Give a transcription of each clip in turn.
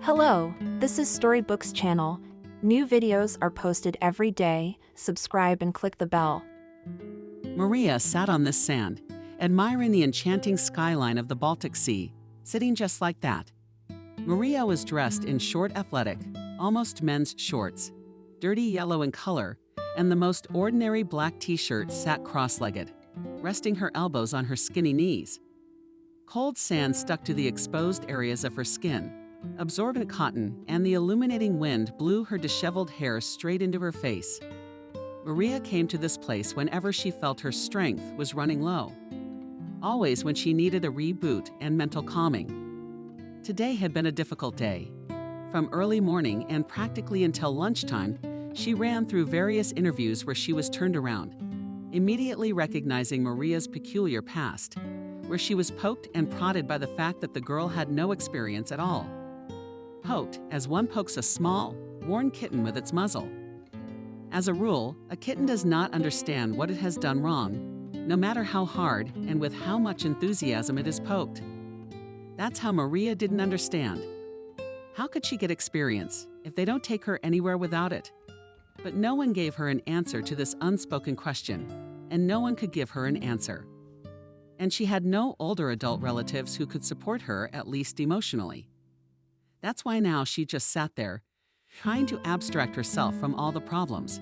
Hello, this is Storybooks channel. New videos are posted every day. Subscribe and click the bell. Maria sat on this sand, admiring the enchanting skyline of the Baltic Sea, sitting just like that. Maria was dressed in short athletic, almost men's shorts, dirty yellow in color, and the most ordinary black t-shirt sat cross-legged, resting her elbows on her skinny knees. Cold sand stuck to the exposed areas of her skin, absorbent cotton, and the illuminating wind blew her disheveled hair straight into her face. Maria came to this place whenever she felt her strength was running low, always when she needed a reboot and mental calming. Today had been a difficult day. From early morning and practically until lunchtime, she ran through various interviews where she was turned around, immediately recognizing Maria's peculiar past, where she was poked and prodded by the fact that the girl had no experience at all. Poked as one pokes a small, worn kitten with its muzzle. As a rule, a kitten does not understand what it has done wrong, no matter how hard and with how much enthusiasm it is poked. That's how Maria didn't understand. How could she get experience if they don't take her anywhere without it? But no one gave her an answer to this unspoken question, and no one could give her an answer. And she had no older adult relatives who could support her, at least emotionally. That's why now she just sat there, trying to abstract herself from all the problems,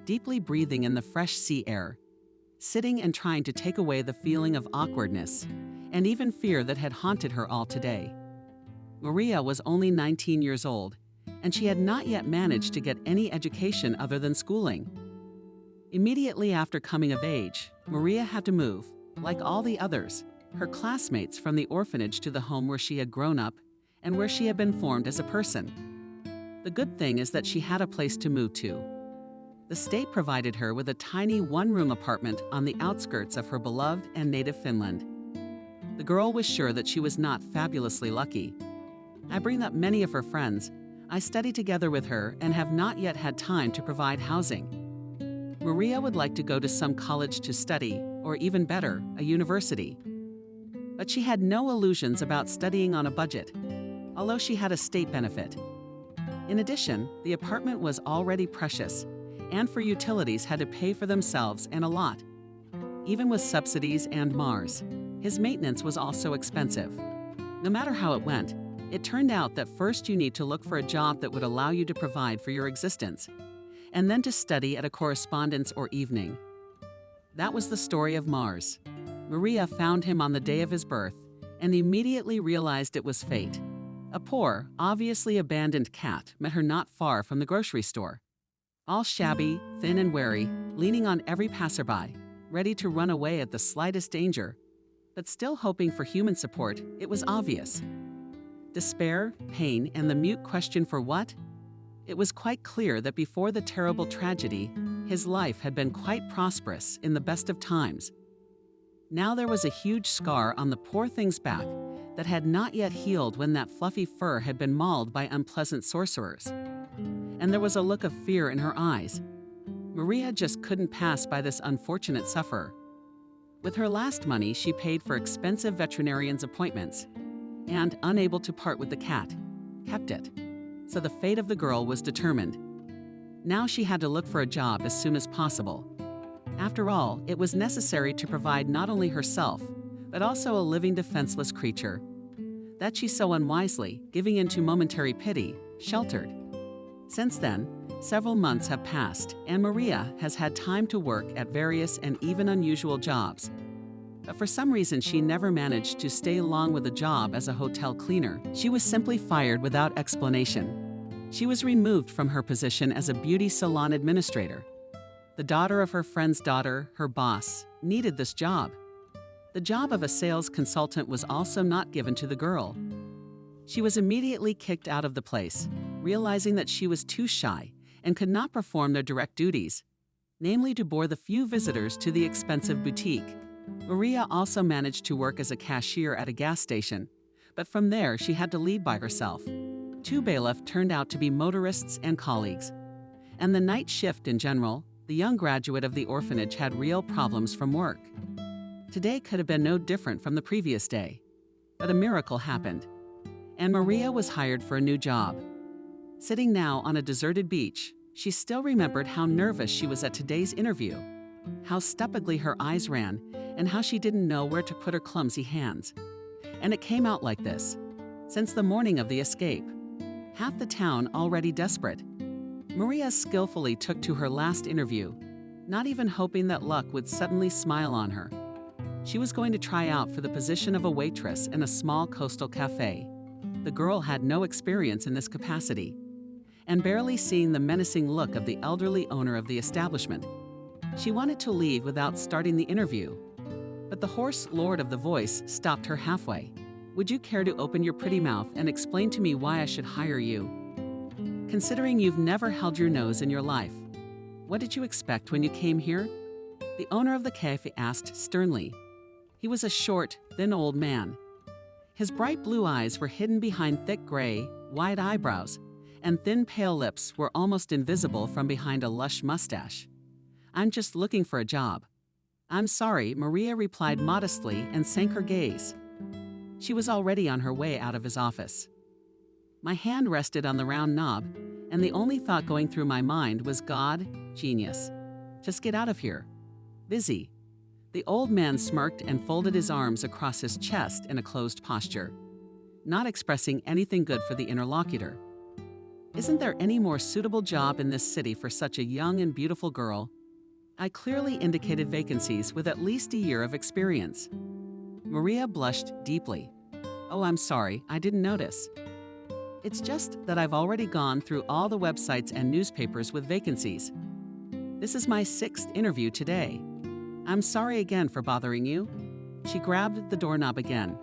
deeply breathing in the fresh sea air, sitting and trying to take away the feeling of awkwardness and even fear that had haunted her all today. Maria was only 19 years old, and she had not yet managed to get any education other than schooling. Immediately after coming of age, Maria had to move, like all the others, her classmates, from the orphanage to the home where she had grown up and where she had been formed as a person. The good thing is that she had a place to move to. The state provided her with a tiny one-room apartment on the outskirts of her beloved and native Finland. The girl was sure that she was not fabulously lucky. I bring up many of her friends. I study together with her and have not yet had time to provide housing. Maria would like to go to some college to study, or even better, a university. But she had no illusions about studying on a budget, although she had a state benefit. In addition, the apartment was already precious, and for utilities had to pay for themselves and a lot. Even with subsidies and Mars, his maintenance was also expensive. No matter how it went, it turned out that first you need to look for a job that would allow you to provide for your existence, and then to study at a correspondence or evening. That was the story of Mars. Maria found him on the day of his birth and immediately realized it was fate. A poor, obviously abandoned cat met her not far from the grocery store. All shabby, thin and wary, leaning on every passerby, ready to run away at the slightest danger, but still hoping for human support, it was obvious. Despair, pain, and the mute question for what? It was quite clear that before the terrible tragedy, his life had been quite prosperous in the best of times. Now there was a huge scar on the poor thing's back that had not yet healed when that fluffy fur had been mauled by unpleasant sorcerers. And there was a look of fear in her eyes. Maria just couldn't pass by this unfortunate sufferer. With her last money, she paid for expensive veterinarian's appointments, and, unable to part with the cat, kept it. So the fate of the girl was determined. Now she had to look for a job as soon as possible. After all, it was necessary to provide not only herself, but also a living defenseless creature that she so unwisely, giving in to momentary pity, sheltered. Since then, several months have passed, and Maria has had time to work at various and even unusual jobs. But for some reason, she never managed to stay long with a job as a hotel cleaner. She was simply fired without explanation. She was removed from her position as a beauty salon administrator. The daughter of her friend's daughter, her boss, needed this job. The job of a sales consultant was also not given to the girl. She was immediately kicked out of the place, realizing that she was too shy and could not perform their direct duties, namely to bore the few visitors to the expensive boutique. Maria also managed to work as a cashier at a gas station, but from there she had to lead by herself. Two bailiffs turned out to be motorists and colleagues. And the night shift in general, the young graduate of the orphanage had real problems from work. Today could have been no different from the previous day. But a miracle happened. and Maria was hired for a new job. Sitting now on a deserted beach, she still remembered how nervous she was at today's interview, how stupidly her eyes ran, and how she didn't know where to put her clumsy hands. And it came out like this. Since the morning of the escape, half the town already desperate, Maria skillfully took to her last interview, not even hoping that luck would suddenly smile on her. She was going to try out for the position of a waitress in a small coastal cafe. The girl had no experience in this capacity, and barely seeing the menacing look of the elderly owner of the establishment, she wanted to leave without starting the interview. But the hoarse lord of the voice stopped her halfway. "Would you care to open your pretty mouth and explain to me why I should hire you? Considering you've never held your nose in your life, what did you expect when you came here?" The owner of the cafe asked sternly. He was a short, thin old man. His bright blue eyes were hidden behind thick gray, wide eyebrows, and thin pale lips were almost invisible from behind a lush mustache. "I'm just looking for a job." "I'm sorry," Maria replied modestly and sank her gaze. She was already on her way out of his office. My hand rested on the round knob, and the only thought going through my mind was, God, genius. Just get out of here. Busy. The old man smirked and folded his arms across his chest in a closed posture, not expressing anything good for the interlocutor. Isn't there any more suitable job in this city for such a young and beautiful girl? I clearly indicated vacancies with at least a year of experience. Maria blushed deeply. "Oh, I'm sorry, I didn't notice. It's just that I've already gone through all the websites and newspapers with vacancies. This is my 6th interview today. I'm sorry again for bothering you." She grabbed the doorknob again.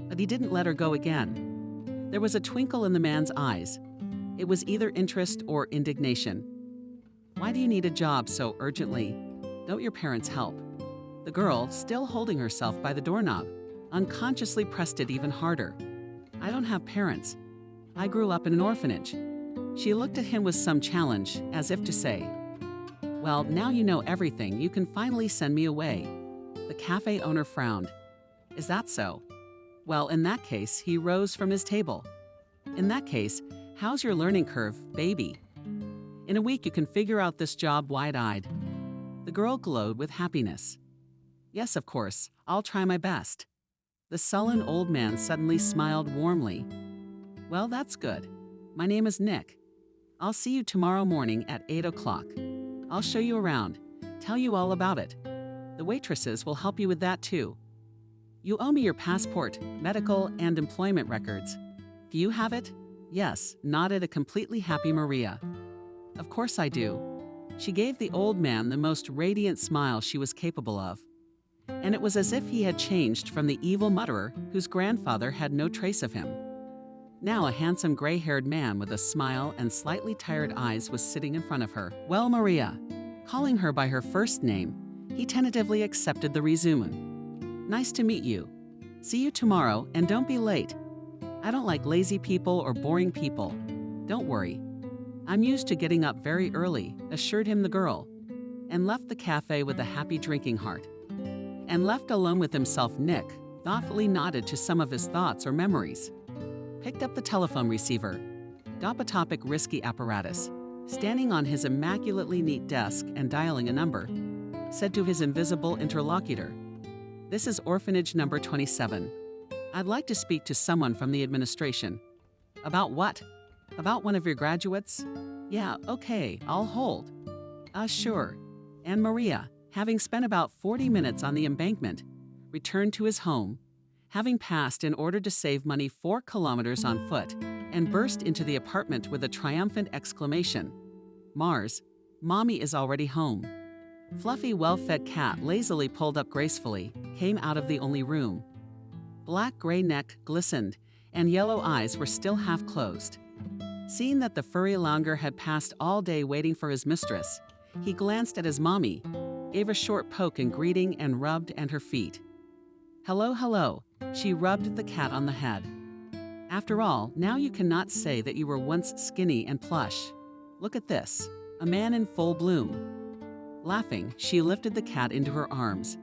But he didn't let her go again. There was a twinkle in the man's eyes. It was either interest or indignation. "Why do you need a job so urgently? Don't your parents help?" The girl, still holding herself by the doorknob, unconsciously pressed it even harder. "I don't have parents. I grew up in an orphanage." She looked at him with some challenge, as if to say, "Well, now you know everything, you can finally send me away." The cafe owner frowned. "Is that so? Well, in that case," he rose from his table. "In that case, how's your learning curve, baby? In a week you can figure out this job wide-eyed." The girl glowed with happiness. "Yes, of course, I'll try my best." The sullen old man suddenly smiled warmly. "Well, that's good. My name is Nick. I'll see you tomorrow morning at 8 o'clock. I'll show you around, tell you all about it. The waitresses will help you with that too. You owe me your passport, medical, and employment records. Do you have it?" "Yes," nodded a completely happy Maria. "Of course I do." She gave the old man the most radiant smile she was capable of. And it was as if he had changed from the evil mutterer whose grandfather had no trace of him. Now a handsome gray-haired man with a smile and slightly tired eyes was sitting in front of her. "Well, Maria," calling her by her first name, he tentatively accepted the resume. "Nice to meet you. See you tomorrow, and don't be late. I don't like lazy people or boring people. Don't worry. I'm used to getting up very early," assured him the girl, and left the cafe with a happy drinking heart. And left alone with himself, Nick thoughtfully nodded to some of his thoughts or memories. Picked up the telephone receiver, Topic risky apparatus, standing on his immaculately neat desk and dialing a number, said to his invisible interlocutor, "This is orphanage number 27. I'd like to speak to someone from the administration." "About what?" "About one of your graduates?" "Yeah, okay, I'll hold." Sure." And Maria, having spent about 40 minutes on the embankment, returned to his home, having passed in order to save money 4 kilometers on foot, and burst into the apartment with a triumphant exclamation. "Mars, Mommy is already home." Fluffy, well-fed cat lazily pulled up gracefully, came out of the only room. Black gray neck glistened, and yellow eyes were still half closed. Seeing that the furry lounger had passed all day waiting for his mistress, he glanced at his mommy, gave a short poke in greeting, and rubbed at her feet. "Hello, hello," she rubbed the cat on the head. "After all, now you cannot say that you were once skinny and plush. Look at this, a man in full bloom." Laughing, she lifted the cat into her arms.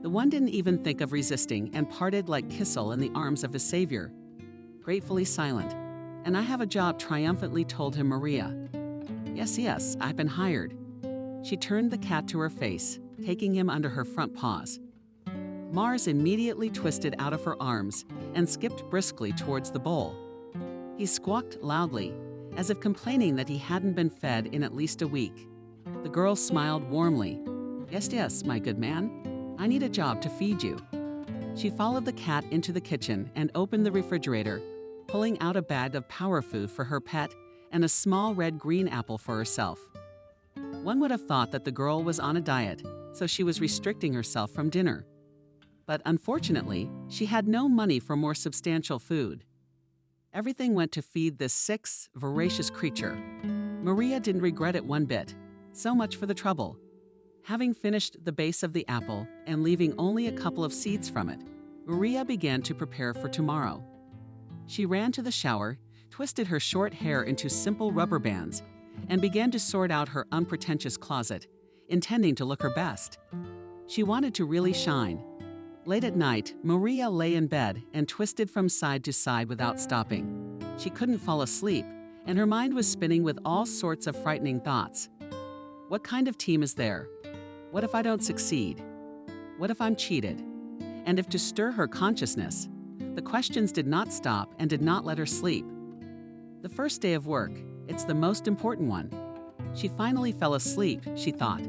The one didn't even think of resisting and parted like Kissel in the arms of his savior. gratefully silent. "And I have a job," triumphantly told him Maria. Yes, I've been hired." She turned the cat to her face, taking him under her front paws. Mars immediately twisted out of her arms and skipped briskly towards the bowl. He squawked loudly, as if complaining that he hadn't been fed in at least a week. The girl smiled warmly. Yes, my good man. I need a job to feed you." She followed the cat into the kitchen and opened the refrigerator, pulling out a bag of power food for her pet and a small red-green apple for herself. One would have thought that the girl was on a diet, so she was restricting herself from dinner. But unfortunately, she had no money for more substantial food. Everything went to feed this sick, voracious creature. Maria didn't regret it one bit. So much for the trouble. Having finished the base of the apple and leaving only a couple of seeds from it, Maria began to prepare for tomorrow. She ran to the shower, twisted her short hair into simple rubber bands, and began to sort out her unpretentious closet, intending to look her best. She wanted to really shine. Late at night, Maria lay in bed and twisted from side to side without stopping. She couldn't fall asleep, and her mind was spinning with all sorts of frightening thoughts. What kind of team is there? What if I don't succeed? What if I'm cheated? And if to stir her consciousness, the questions did not stop and did not let her sleep. The first day of work, it's the most important one. She finally fell asleep, she thought.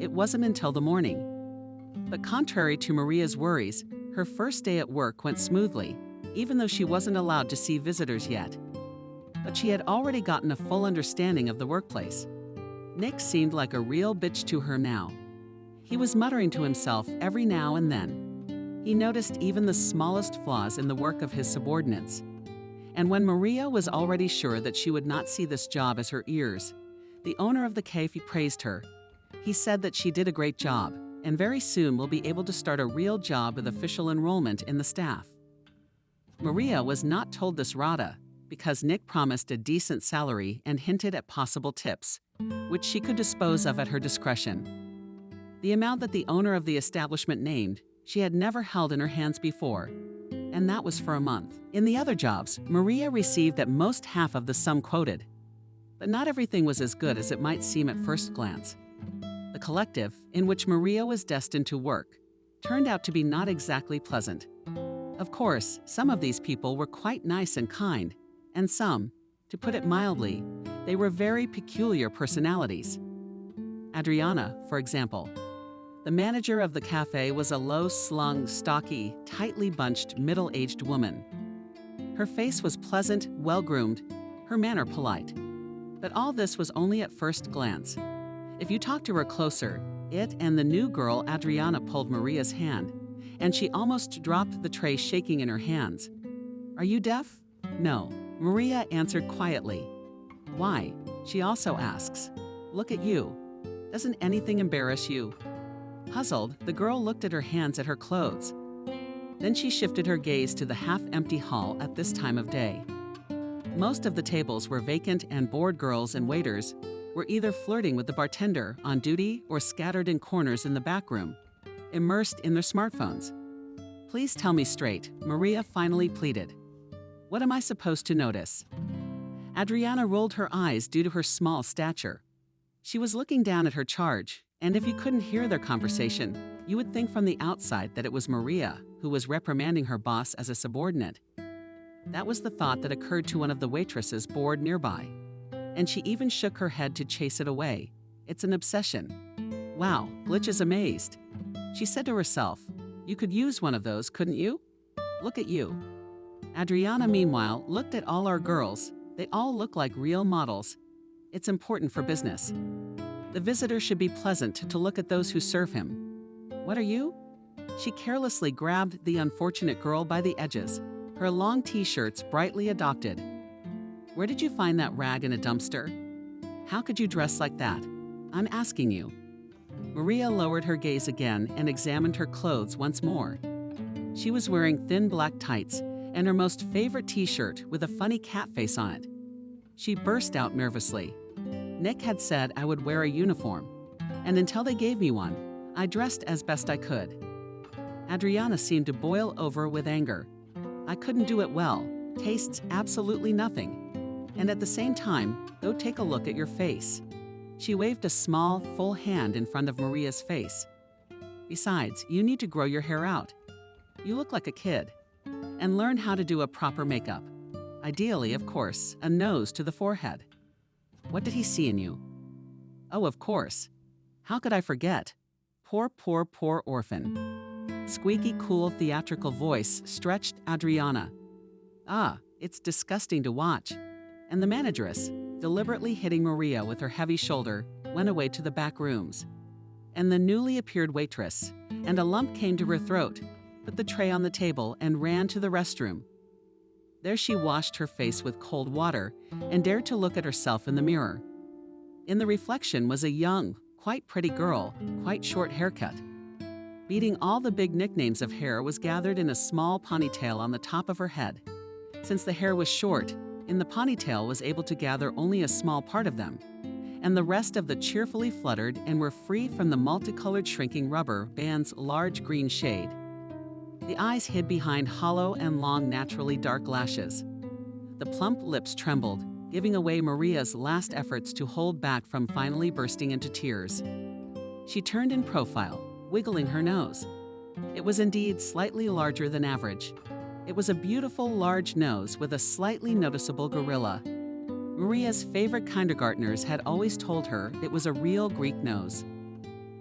It wasn't until the morning. But contrary to Maria's worries, her first day at work went smoothly, even though she wasn't allowed to see visitors yet. But she had already gotten a full understanding of the workplace. Nick seemed like a real bitch to her now. He was muttering to himself every now and then. He noticed even the smallest flaws in the work of his subordinates. And when Maria was already sure that she would not see this job as her ears, the owner of the cafe praised her. He said that she did a great job, and very soon will be able to start a real job with official enrollment in the staff. Maria was not told this rata because Nick promised a decent salary and hinted at possible tips, which she could dispose of at her discretion. The amount that the owner of the establishment named, she had never held in her hands before, and that was for a month. In the other jobs, Maria received at most half of the sum quoted. But not everything was as good as it might seem at first glance. The collective, in which Maria was destined to work, turned out to be not exactly pleasant. Of course, some of these people were quite nice and kind, and some, to put it mildly, they were very peculiar personalities. Adriana, for example. The manager of the cafe was a low-slung, stocky, tightly bunched, middle-aged woman. Her face was pleasant, well-groomed, her manner polite. But all this was only at first glance. If you talked to her closer, it and the new girl Adriana pulled Maria's hand, and she almost dropped the tray shaking in her hands. "Are you deaf?" "No," Maria answered quietly. "Why?" she also asks. "Look at you. Doesn't anything embarrass you?" Puzzled, the girl looked at her hands at her clothes. Then she shifted her gaze to the half-empty hall at this time of day. Most of the tables were vacant, and bored girls and waiters were either flirting with the bartender on duty or scattered in corners in the back room, immersed in their smartphones. "Please tell me straight," Maria finally pleaded. "What am I supposed to notice?" Adriana rolled her eyes due to her small stature. She was looking down at her charge, and if you couldn't hear their conversation, you would think from the outside that it was Maria who was reprimanding her boss as a subordinate. That was the thought that occurred to one of the waitresses bored nearby, and she even shook her head to chase it away. It's an obsession. "Wow, Glitch is amazed." She said to herself, "You could use one of those, couldn't you? Look at you." Adriana, meanwhile, looked at all our girls. They all look like real models. It's important for business. The visitor should be pleasant to look at those who serve him. "What are you?" She carelessly grabbed the unfortunate girl by the edges, her long t-shirts brightly adopted. "Where did you find that rag in a dumpster? How could you dress like that? I'm asking you." Maria lowered her gaze again and examined her clothes once more. She was wearing thin black tights and her most favorite t-shirt with a funny cat face on it. She burst out nervously. Nick had said I would wear a uniform, and until they gave me one, I dressed as best I could. Adriana seemed to boil over with anger. "I couldn't do it well. tastes absolutely nothing. And at the same time, go take a look at your face. She waved a small, full hand in front of Maria's face. Besides, you need to grow your hair out. You look like a kid. And learn how to do a proper makeup. Ideally, of course, a nose to the forehead. What did he see in you? Oh, of course. How could I forget? Poor, poor, poor orphan. Squeaky, cool, theatrical voice stretched Adriana. Ah, it's disgusting to watch. And the manageress, deliberately hitting Maria with her heavy shoulder, went away to the back rooms. And the newly appeared waitress, and a lump came to her throat, put the tray on the table and ran to the restroom. There she washed her face with cold water and dared to look at herself in the mirror. In the reflection was a young, quite pretty girl, quite short haircut. Beating all the big nicknames of hair was gathered in a small ponytail on the top of her head. Since the hair was short, in the ponytail was able to gather only a small part of them, and the rest of the cheerfully fluttered and were free from the multicolored shrinking rubber band's large green shade. The eyes hid behind hollow and long, naturally dark lashes. The plump lips trembled, giving away Maria's last efforts to hold back from finally bursting into tears. She turned in profile, wiggling her nose. It was indeed slightly larger than average. It was a beautiful, large nose with a slightly noticeable gorilla. Maria's favorite kindergartners had always told her it was a real Greek nose.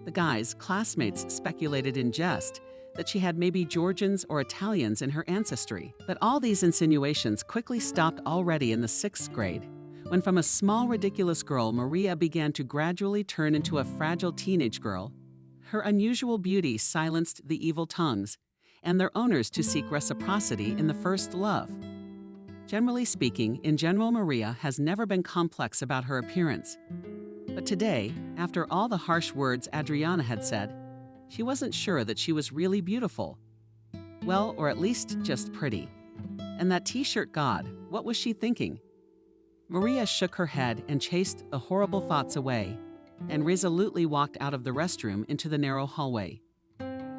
The guys, classmates, speculated in jest that she had maybe Georgians or Italians in her ancestry. But all these insinuations quickly stopped already in the 6th grade, when from a small, ridiculous girl, Maria began to gradually turn into a fragile teenage girl. Her unusual beauty silenced the evil tongues, and their owners to seek reciprocity in the first love. Generally speaking, in general, Maria has never been complex about her appearance. But today, after all the harsh words Adriana had said, she wasn't sure that she was really beautiful. Well, or at least just pretty. And that t-shirt god, what was she thinking? Maria shook her head and chased the horrible thoughts away, and resolutely walked out of the restroom into the narrow hallway.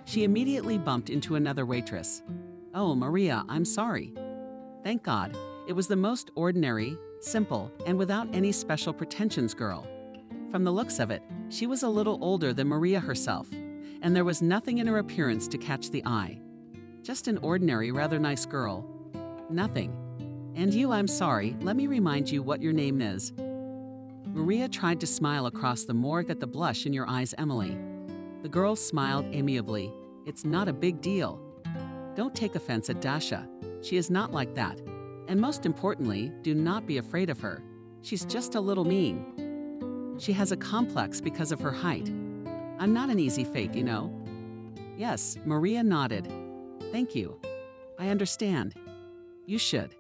She immediately bumped into another waitress. Oh, Maria, I'm sorry. Thank God, it was the most ordinary, simple, and without any special pretensions girl. From the looks of it, she was a little older than Maria herself, and there was nothing in her appearance to catch the eye. Just an ordinary, rather nice girl. Nothing. And you, I'm sorry, let me remind you what your name is. Maria tried to smile across the morgue at the blush in your eyes, Emily. The girl smiled amiably. It's not a big deal. Don't take offense at Dasha. She is not like that. And most importantly, do not be afraid of her. She's just a little mean. She has a complex because of her height. I'm not an easy fake, you know. Yes, Maria nodded. Thank you. I understand. You should.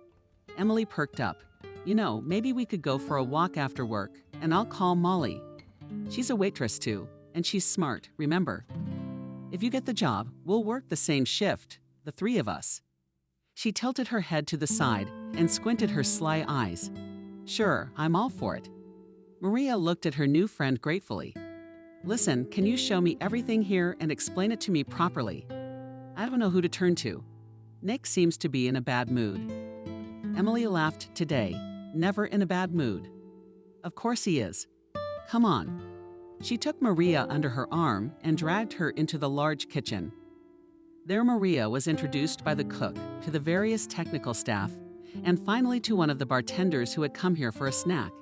Emily perked up. You know, maybe we could go for a walk after work, and I'll call Molly. She's a waitress too, and she's smart, remember. If you get the job, we'll work the same shift, the 3 of us. She tilted her head to the side and squinted her sly eyes. Sure, I'm all for it. Maria looked at her new friend gratefully. Listen, can you show me everything here and explain it to me properly? I don't know who to turn to. Nick seems to be in a bad mood. Emily laughed today, never in a bad mood. Of course he is. Come on. She took Maria under her arm and dragged her into the large kitchen. There Maria was introduced by the cook to the various technical staff and finally to one of the bartenders who had come here for a snack.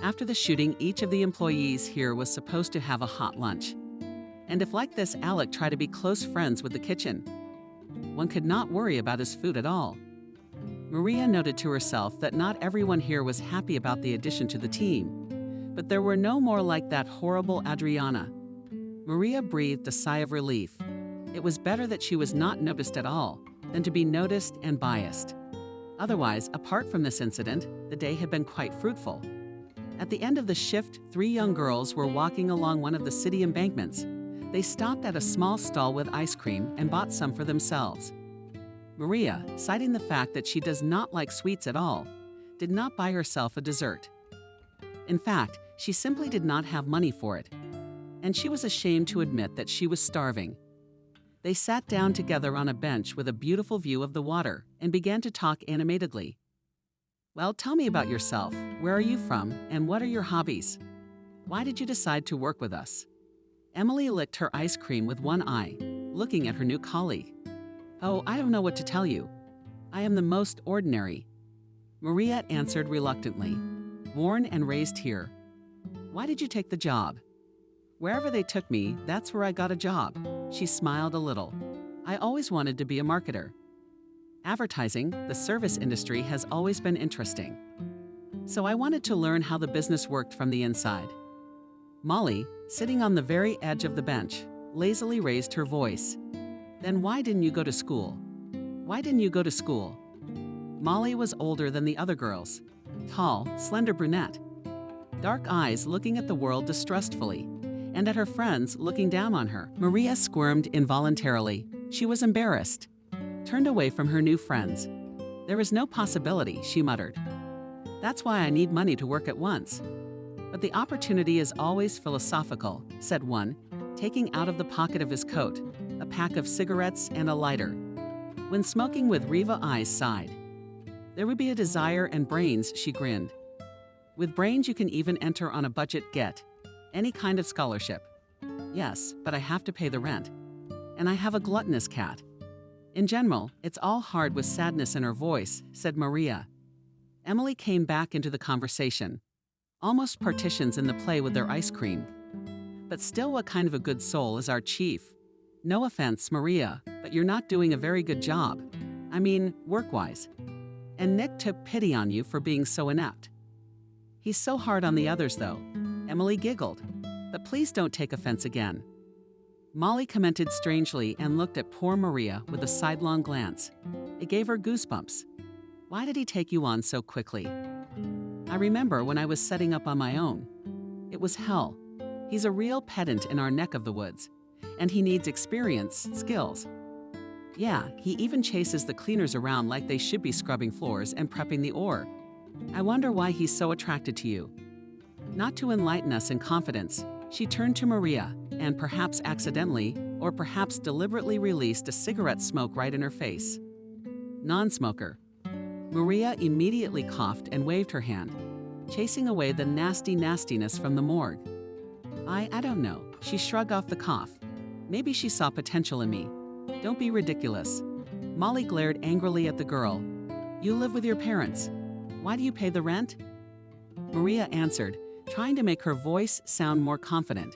After the shooting, each of the employees here was supposed to have a hot lunch. And if like this, Alec tried to be close friends with the kitchen, one could not worry about his food at all. Maria noted to herself that not everyone here was happy about the addition to the team, but there were no more like that horrible Adriana. Maria breathed a sigh of relief. It was better that she was not noticed at all than to be noticed and biased. Otherwise, apart from this incident, the day had been quite fruitful. At the end of the shift, 3 young girls were walking along one of the city embankments. They stopped at a small stall with ice cream and bought some for themselves. Maria, citing the fact that she does not like sweets at all, did not buy herself a dessert. In fact, she simply did not have money for it, and she was ashamed to admit that she was starving. They sat down together on a bench with a beautiful view of the water and began to talk animatedly. Well, tell me about yourself. Where are you from, and what are your hobbies? Why did you decide to work with us? Emily licked her ice cream with one eye, looking at her new colleague. Oh, I don't know what to tell you. I am the most ordinary. Maria answered reluctantly. Born and raised here. Why did you take the job? Wherever they took me, that's where I got a job. She smiled a little. I always wanted to be a marketer. Advertising, the service industry, has always been interesting. So I wanted to learn how the business worked from the inside. Molly, sitting on the very edge of the bench, lazily raised her voice. Then why didn't you go to school? Why didn't you go to school? Molly was older than the other girls. Tall, slender brunette. Dark eyes looking at the world distrustfully, and at her friends looking down on her. Maria squirmed involuntarily. She was embarrassed. Turned away from her new friends. There is no possibility, she muttered. That's why I need money to work at once. But the opportunity is always philosophical, said one, taking out of the pocket of his coat a pack of cigarettes and a lighter. When smoking with Riva, eyes sighed. There would be a desire and brains, she grinned. With brains you can even enter on a budget get any kind of scholarship. Yes, but I have to pay the rent. And I have a gluttonous cat. In general, it's all hard with sadness in her voice, said Maria. Emily came back into the conversation. Almost partitions in the play with their ice cream. But still, what kind of a good soul is our chief? No offense, Maria, but you're not doing a very good job. I mean, work-wise. And Nick took pity on you for being so inept. He's so hard on the others, though. Emily giggled. But please don't take offense again. Molly commented strangely and looked at poor Maria with a sidelong glance. It gave her goosebumps. Why did he take you on so quickly? I remember when I was setting up on my own. It was hell. He's a real pedant in our neck of the woods, and he needs experience, skills. Yeah, he even chases the cleaners around like they should be scrubbing floors and prepping the ore. I wonder why he's so attracted to you. Not to enlighten us in confidence, she turned to Maria and perhaps accidentally, or perhaps deliberately released a cigarette smoke right in her face. Non-smoker. Maria immediately coughed and waved her hand, chasing away the nastiness from the morgue. I don't know. She shrugged off the cough. Maybe she saw potential in me. Don't be ridiculous. Molly glared angrily at the girl. You live with your parents. Why do you pay the rent? Maria answered, trying to make her voice sound more confident.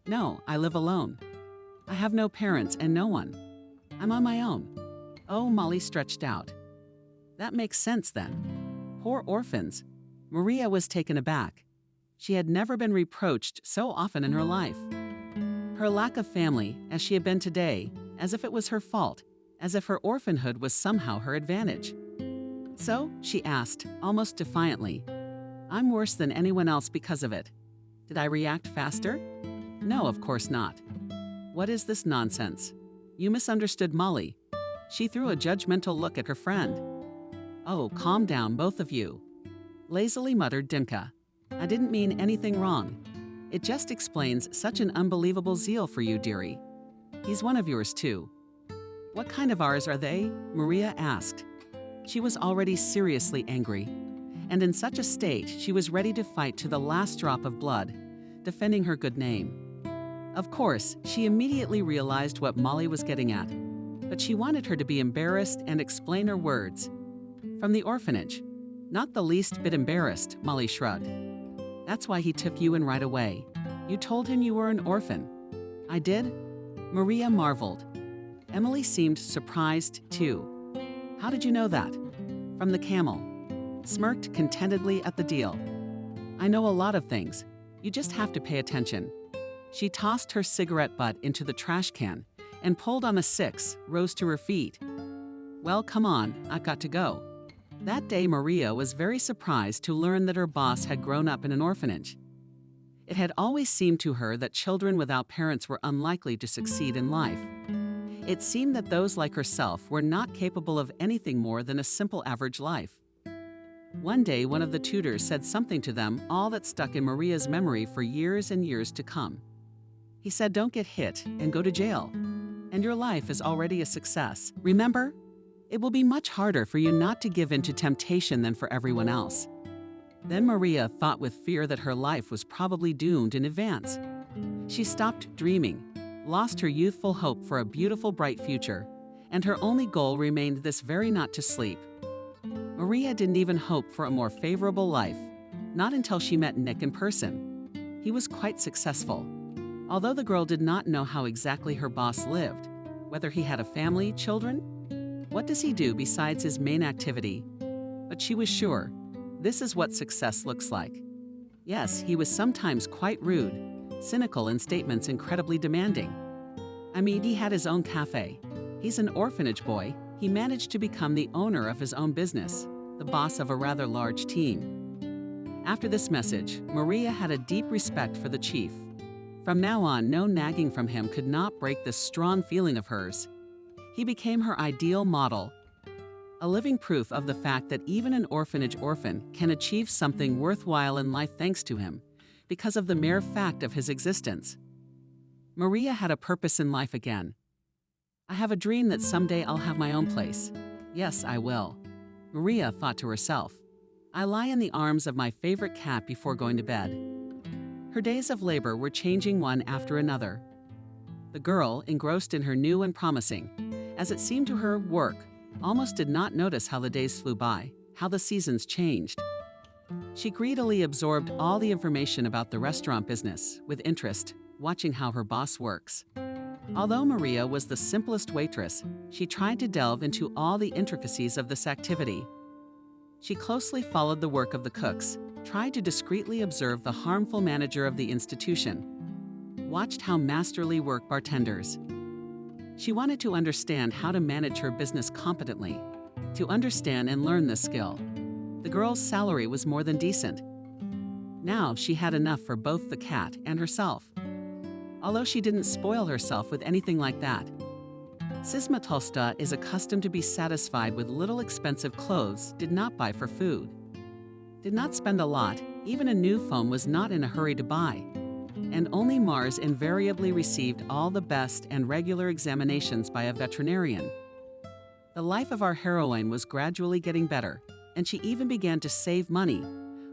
No, I live alone. I have no parents and no one. I'm on my own. Oh, Molly stretched out. That makes sense then. Poor orphans. Maria was taken aback. She had never been reproached so often in her life. Her lack of family, as she had been today, as if it was her fault, as if her orphanhood was somehow her advantage. So, she asked, almost defiantly, I'm worse than anyone else because of it. Did I react faster? No, of course not. What is this nonsense? You misunderstood Molly. She threw a judgmental look at her friend. Oh, calm down, both of you. Lazily muttered Dimka. I didn't mean anything wrong. It just explains such an unbelievable zeal for you, dearie. He's one of yours, too. What kind of ours are they? Maria asked. She was already seriously angry, and in such a state she was ready to fight to the last drop of blood, defending her good name. Of course, she immediately realized what Molly was getting at, but she wanted her to be embarrassed and explain her words. From the orphanage. Not the least bit embarrassed, Molly shrugged. That's why he took you in right away. You told him you were an orphan. I did? Maria marveled. Emily seemed surprised, too. How did you know that? From the camel. Smirked contentedly at the deal. I know a lot of things. You just have to pay attention. She tossed her cigarette butt into the trash can and pulled on a 6, rose to her feet. Well, come on, I've got to go. That day, Maria was very surprised to learn that her boss had grown up in an orphanage. It had always seemed to her that children without parents were unlikely to succeed in life. It seemed that those like herself were not capable of anything more than a simple average life. One day, one of the tutors said something to them, all that stuck in Maria's memory for years and years to come. He said, don't get hit and go to jail. and your life is already a success. Remember, it will be much harder for you not to give in to temptation than for everyone else. Then Maria thought with fear that her life was probably doomed in advance. She stopped dreaming, lost her youthful hope for a beautiful, bright future, and her only goal remained this very night to sleep. Maria didn't even hope for a more favorable life, not until she met Nick in person. He was quite successful. Although the girl did not know how exactly her boss lived, whether he had a family, children, what does he do besides his main activity? But she was sure, this is what success looks like. Yes, he was sometimes quite rude, cynical in statements incredibly demanding. I mean, he had his own cafe. He's an orphanage boy. He managed to become the owner of his own business, the boss of a rather large team. After this message, Maria had a deep respect for the chief. From now on, no nagging from him could not break this strong feeling of hers. He became her ideal model, a living proof of the fact that even an orphanage orphan can achieve something worthwhile in life thanks to him, because of the mere fact of his existence. Maria had a purpose in life again. I have a dream that someday I'll have my own place. Yes, I will. Maria thought to herself. I lie in the arms of my favorite cat before going to bed. Her days of labor were changing one after another. The girl, engrossed in her new and promising, as it seemed to her, work, almost did not notice how the days flew by, how the seasons changed. She greedily absorbed all the information about the restaurant business, with interest, watching how her boss works. Although Maria was the simplest waitress, she tried to delve into all the intricacies of this activity. She closely followed the work of the cooks, tried to discreetly observe the harmful manager of the institution, watched how masterly work bartenders. She wanted to understand how to manage her business competently, to understand and learn this skill. The girl's salary was more than decent. Now she had enough for both the cat and herself. Although she didn't spoil herself with anything like that. Sisma Tolsta is accustomed to be satisfied with little expensive clothes, did not buy for food. Did not spend a lot, even a new phone was not in a hurry to buy. And only Mars invariably received all the best and regular examinations by a veterinarian. The life of our heroine was gradually getting better, and she even began to save money,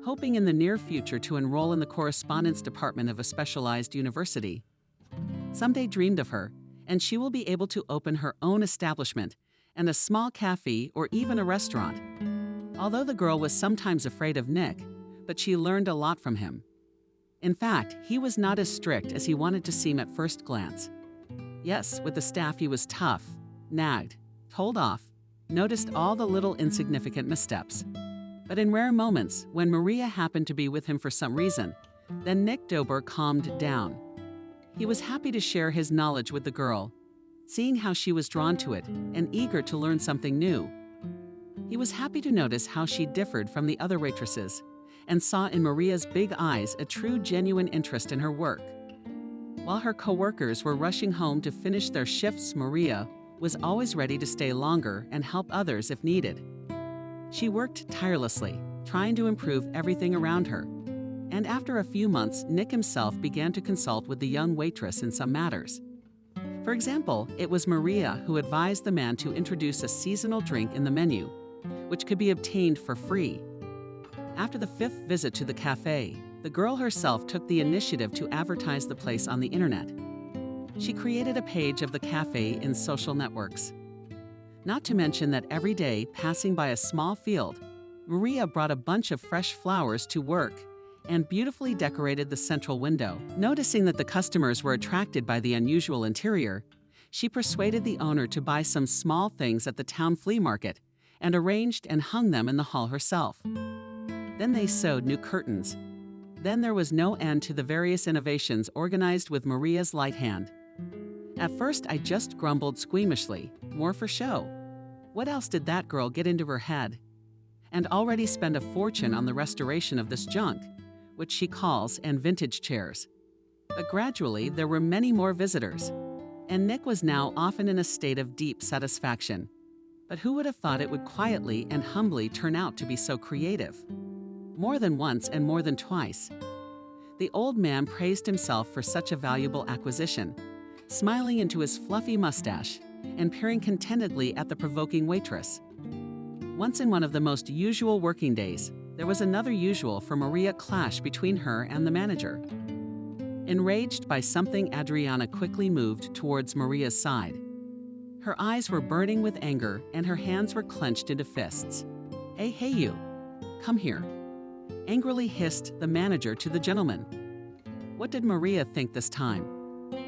hoping in the near future to enroll in the correspondence department of a specialized university. Someday dreamed of her, and she will be able to open her own establishment and a small cafe or even a restaurant. Although the girl was sometimes afraid of Nick, but she learned a lot from him. In fact, he was not as strict as he wanted to seem at first glance. Yes, with the staff he was tough, nagged, told off, noticed all the little insignificant missteps. But in rare moments, when Maria happened to be with him for some reason, then Nick Dober calmed down. He was happy to share his knowledge with the girl, seeing how she was drawn to it and eager to learn something new. He was happy to notice how she differed from the other waitresses and saw in Maria's big eyes a true, genuine interest in her work. While her co-workers were rushing home to finish their shifts, Maria was always ready to stay longer and help others if needed. She worked tirelessly, trying to improve everything around her. And after a few months, Nick himself began to consult with the young waitress in some matters. For example, it was Maria who advised the man to introduce a seasonal drink in the menu, which could be obtained for free. After the 5th visit to the cafe, the girl herself took the initiative to advertise the place on the internet. She created a page of the cafe in social networks. Not to mention that every day, passing by a small field, Maria brought a bunch of fresh flowers to work and beautifully decorated the central window. Noticing that the customers were attracted by the unusual interior, she persuaded the owner to buy some small things at the town flea market and arranged and hung them in the hall herself. Then they sewed new curtains. Then there was no end to the various innovations organized with Maria's light hand. At first, I just grumbled squeamishly, more for show. What else did that girl get into her head? And already spend a fortune on the restoration of this junk, which she calls, and vintage chairs. But gradually, there were many more visitors, and Nick was now often in a state of deep satisfaction. But who would have thought it would quietly and humbly turn out to be so creative? More than once and more than twice. The old man praised himself for such a valuable acquisition, smiling into his fluffy mustache and peering contentedly at the provoking waitress. Once in one of the most usual working days, there was another usual for Maria clash between her and the manager. Enraged by something, Adriana quickly moved towards Maria's side. Her eyes were burning with anger and her hands were clenched into fists. Hey you! Come here!" angrily hissed the manager to the gentleman. What did Maria think this time?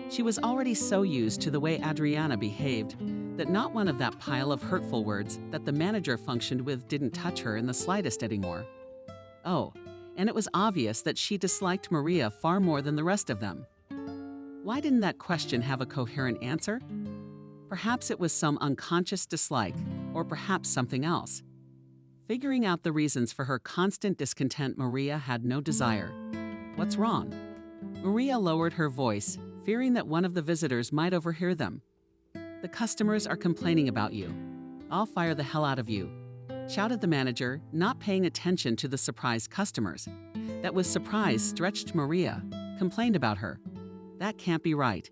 She was already so used to the way Adriana behaved that not one of that pile of hurtful words that the manager functioned with didn't touch her in the slightest anymore. Oh, and it was obvious that she disliked Maria far more than the rest of them. Why didn't that question have a coherent answer? Perhaps it was some unconscious dislike, or perhaps something else. Figuring out the reasons for her constant discontent, Maria had no desire. What's wrong? Maria lowered her voice, fearing that one of the visitors might overhear them. "The customers are complaining about you. I'll fire the hell out of you," shouted the manager, not paying attention to the surprised customers. That with surprise stretched Maria, complained about her. "That can't be right."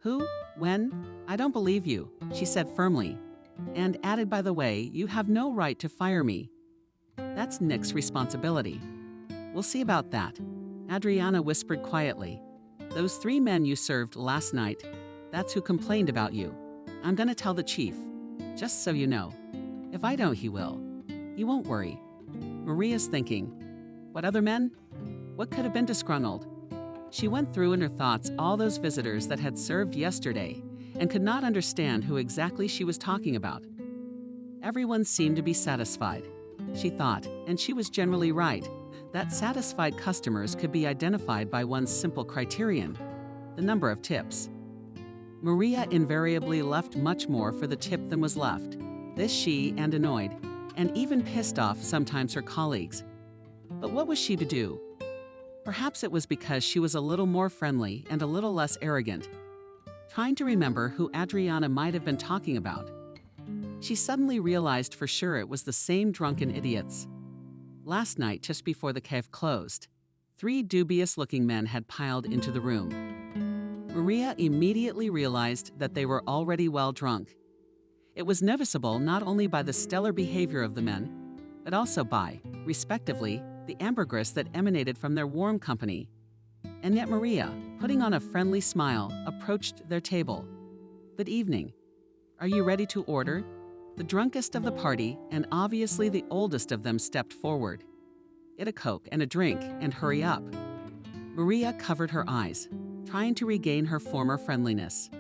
"Who? When? I don't believe you," she said firmly, and added, "By the way, you have no right to fire me. That's Nick's responsibility." "We'll see about that," Adriana whispered quietly. "Those 3 men you served last night, that's who complained about you. I'm gonna tell the chief, just so you know. If I don't, he will. He won't worry." Maria's thinking, what other men? What could have been disgruntled? She went through in her thoughts all those visitors that had served yesterday and could not understand who exactly she was talking about. Everyone seemed to be satisfied, she thought, and she was generally right, that satisfied customers could be identified by one simple criterion: the number of tips. Maria invariably left much more for the tip than was left. This she, and annoyed, and even pissed off sometimes her colleagues. But what was she to do? Perhaps it was because she was a little more friendly and a little less arrogant. Trying to remember who Adriana might have been talking about, she suddenly realized for sure it was the same drunken idiots. Last night, just before the cave closed, 3 dubious-looking men had piled into the room. Maria immediately realized that they were already well drunk. It was noticeable not only by the stellar behavior of the men, but also by, respectively, the ambergris that emanated from their warm company. And yet Maria, putting on a friendly smile, approached their table. "Good evening. Are you ready to order?" The drunkest of the party, and obviously the oldest of them, stepped forward. "Get a Coke and a drink, and hurry up." Maria covered her eyes, trying to regain her former friendliness.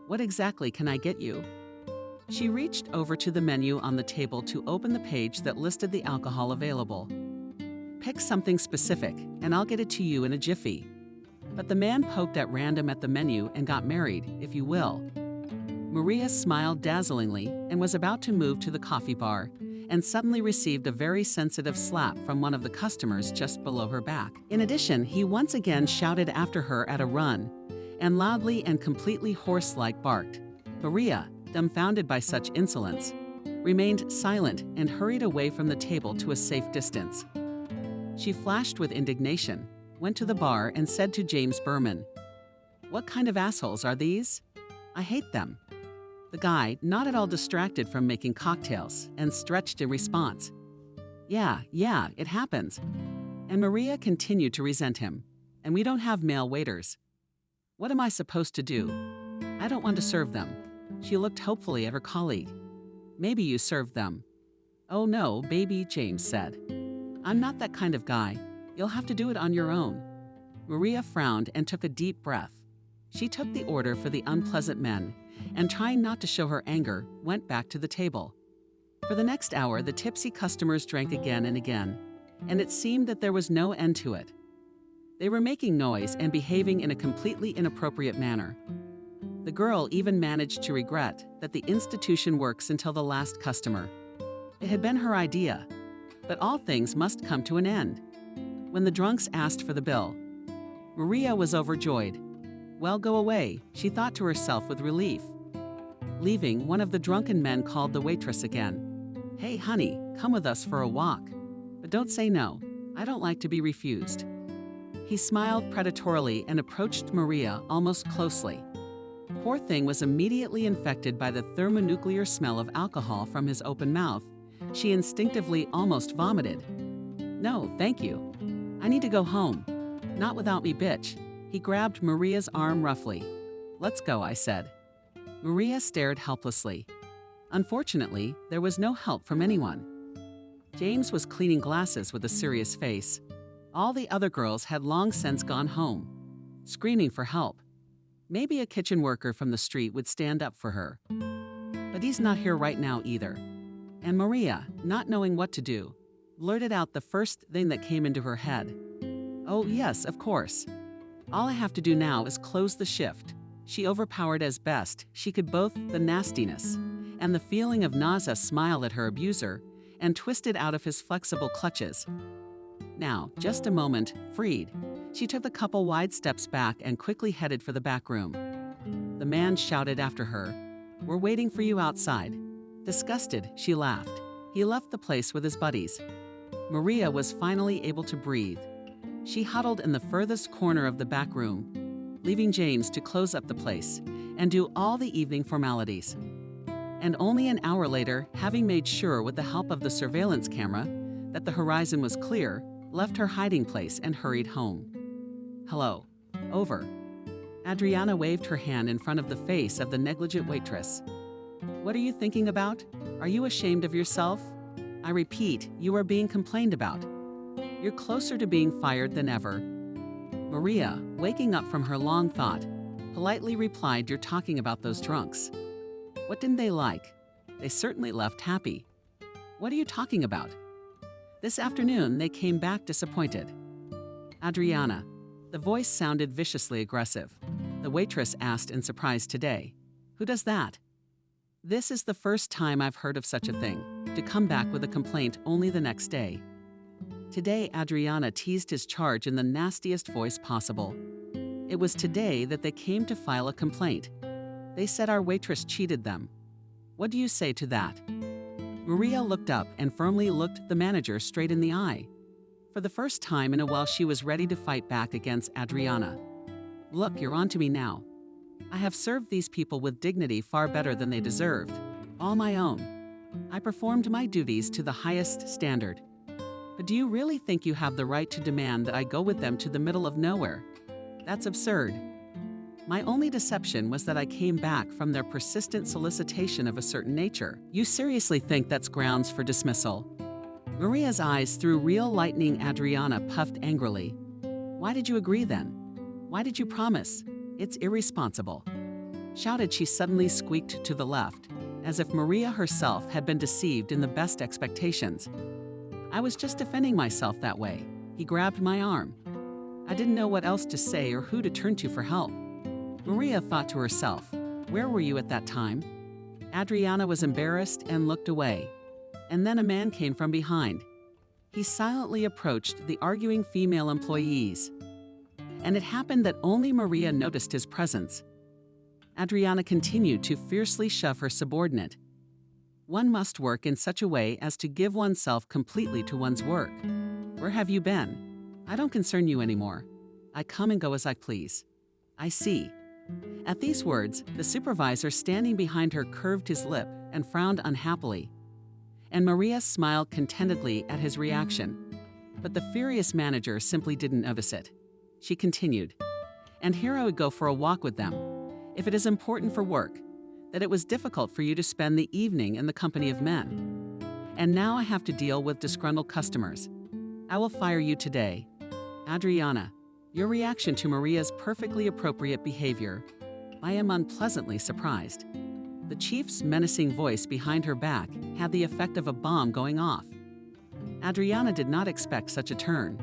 "What exactly can I get you?" She reached over to the menu on the table to open the page that listed the alcohol available. "Pick something specific, and I'll get it to you in a jiffy." But the man poked at random at the menu and got married, if you will. Maria smiled dazzlingly and was about to move to the coffee bar, and suddenly received a very sensitive slap from one of the customers just below her back. In addition, he once again shouted after her at a run, and loudly and completely horse-like barked. Maria, dumbfounded by such insolence, remained silent and hurried away from the table to a safe distance. She flashed with indignation, went to the bar, and said to James Berman, "What kind of assholes are these? I hate them." The guy, not at all distracted from making cocktails, and stretched in response. Yeah, it happens." And Maria continued to resent him. "And we don't have male waiters. What am I supposed to do? I don't want to serve them." She looked hopefully at her colleague. "Maybe you served them." "Oh no, baby," James said. "I'm not that kind of guy. You'll have to do it on your own." Maria frowned and took a deep breath. She took the order for the unpleasant men, and trying not to show her anger, went back to the table. For the next hour, the tipsy customers drank again and again, and it seemed that there was no end to it. They were making noise and behaving in a completely inappropriate manner. The girl even managed to regret that the institution works until the last customer. It had been her idea, but all things must come to an end. When the drunks asked for the bill, Maria was overjoyed. "Well, go away," she thought to herself with relief. Leaving, one of the drunken men called the waitress again. "Hey, honey, come with us for a walk. But don't say no. I don't like to be refused." He smiled predatorily and approached Maria almost closely. poor thing was immediately infected by the thermonuclear smell of alcohol from his open mouth. She instinctively almost vomited. "No, thank you. I need to go home." "Not without me, bitch." He grabbed Maria's arm roughly. "Let's go," I said. Maria stared helplessly. Unfortunately, there was no help from anyone. James was cleaning glasses with a serious face. All the other girls had long since gone home, screaming for help. Maybe a kitchen worker from the street would stand up for her. But he's not here right now either. And Maria, not knowing what to do, blurted out the first thing that came into her head. "Oh, yes, of course. All I have to do now is close the shift." She overpowered as best she could both the nastiness and the feeling of nausea, smiled at her abuser, and twisted out of his flexible clutches. Now, just a moment, freed, she took a couple wide steps back and quickly headed for the back room. The man shouted after her, "We're waiting for you outside." Disgusted, she laughed. He left the place with his buddies. Maria was finally able to breathe. She huddled in the furthest corner of the back room, leaving James to close up the place and do all the evening formalities. And only an hour later, having made sure with the help of the surveillance camera that the horizon was clear, left her hiding place and hurried home. "Hello. Over." Adriana waved her hand in front of the face of the negligent waitress. "What are you thinking about? Are you ashamed of yourself? I repeat, you are being complained about. You're closer to being fired than ever." Maria, waking up from her long thought, politely replied, "You're talking about those drunks. What didn't they like? They certainly left happy." "What are you talking about?" "This afternoon, they came back disappointed." "Adriana." The voice sounded viciously aggressive. The waitress asked in surprise today. "Who does that?" "This is the first time I've heard of such a thing, to come back with a complaint only the next day." Today, Adriana teased his charge in the nastiest voice possible. It was today that they came to file a complaint. They said our waitress cheated them. What do you say to that? Maria looked up and firmly looked the manager straight in the eye. For the first time in a while, she was ready to fight back against Adriana. "Look, you're on to me now. I have served these people with dignity far better than they deserved. All my own. I performed my duties to the highest standard. But do you really think you have the right to demand that I go with them to the middle of nowhere? That's absurd. My only deception was that I came back from their persistent solicitation of a certain nature. You seriously think that's grounds for dismissal?" Maria's eyes threw real lightning. Adriana puffed angrily. "Why did you agree then? Why did you promise? It's irresponsible." Shouted, she suddenly squeaked to the left, as if Maria herself had been deceived in the best expectations. "I was just defending myself that way." He grabbed my arm. I didn't know what else to say or who to turn to for help. Maria thought to herself, "Where were you at that time?" Adriana was embarrassed and looked away. And then a man came from behind. He silently approached the arguing female employees. And it happened that only Maria noticed his presence. Adriana continued to fiercely shove her subordinate. One must work in such a way as to give oneself completely to one's work. "Where have you been? I don't concern you anymore. I come and go as I please." "I see." At these words, the supervisor standing behind her curved his lip and frowned unhappily. And Maria smiled contentedly at his reaction. But the furious manager simply didn't notice it. She continued, "And here I would go for a walk with them, if it is important for work, that it was difficult for you to spend the evening in the company of men. And now I have to deal with disgruntled customers. I will fire you today." Adriana, your reaction to Maria's perfectly appropriate behavior. I am unpleasantly surprised. The chief's menacing voice behind her back had the effect of a bomb going off. Adriana did not expect such a turn.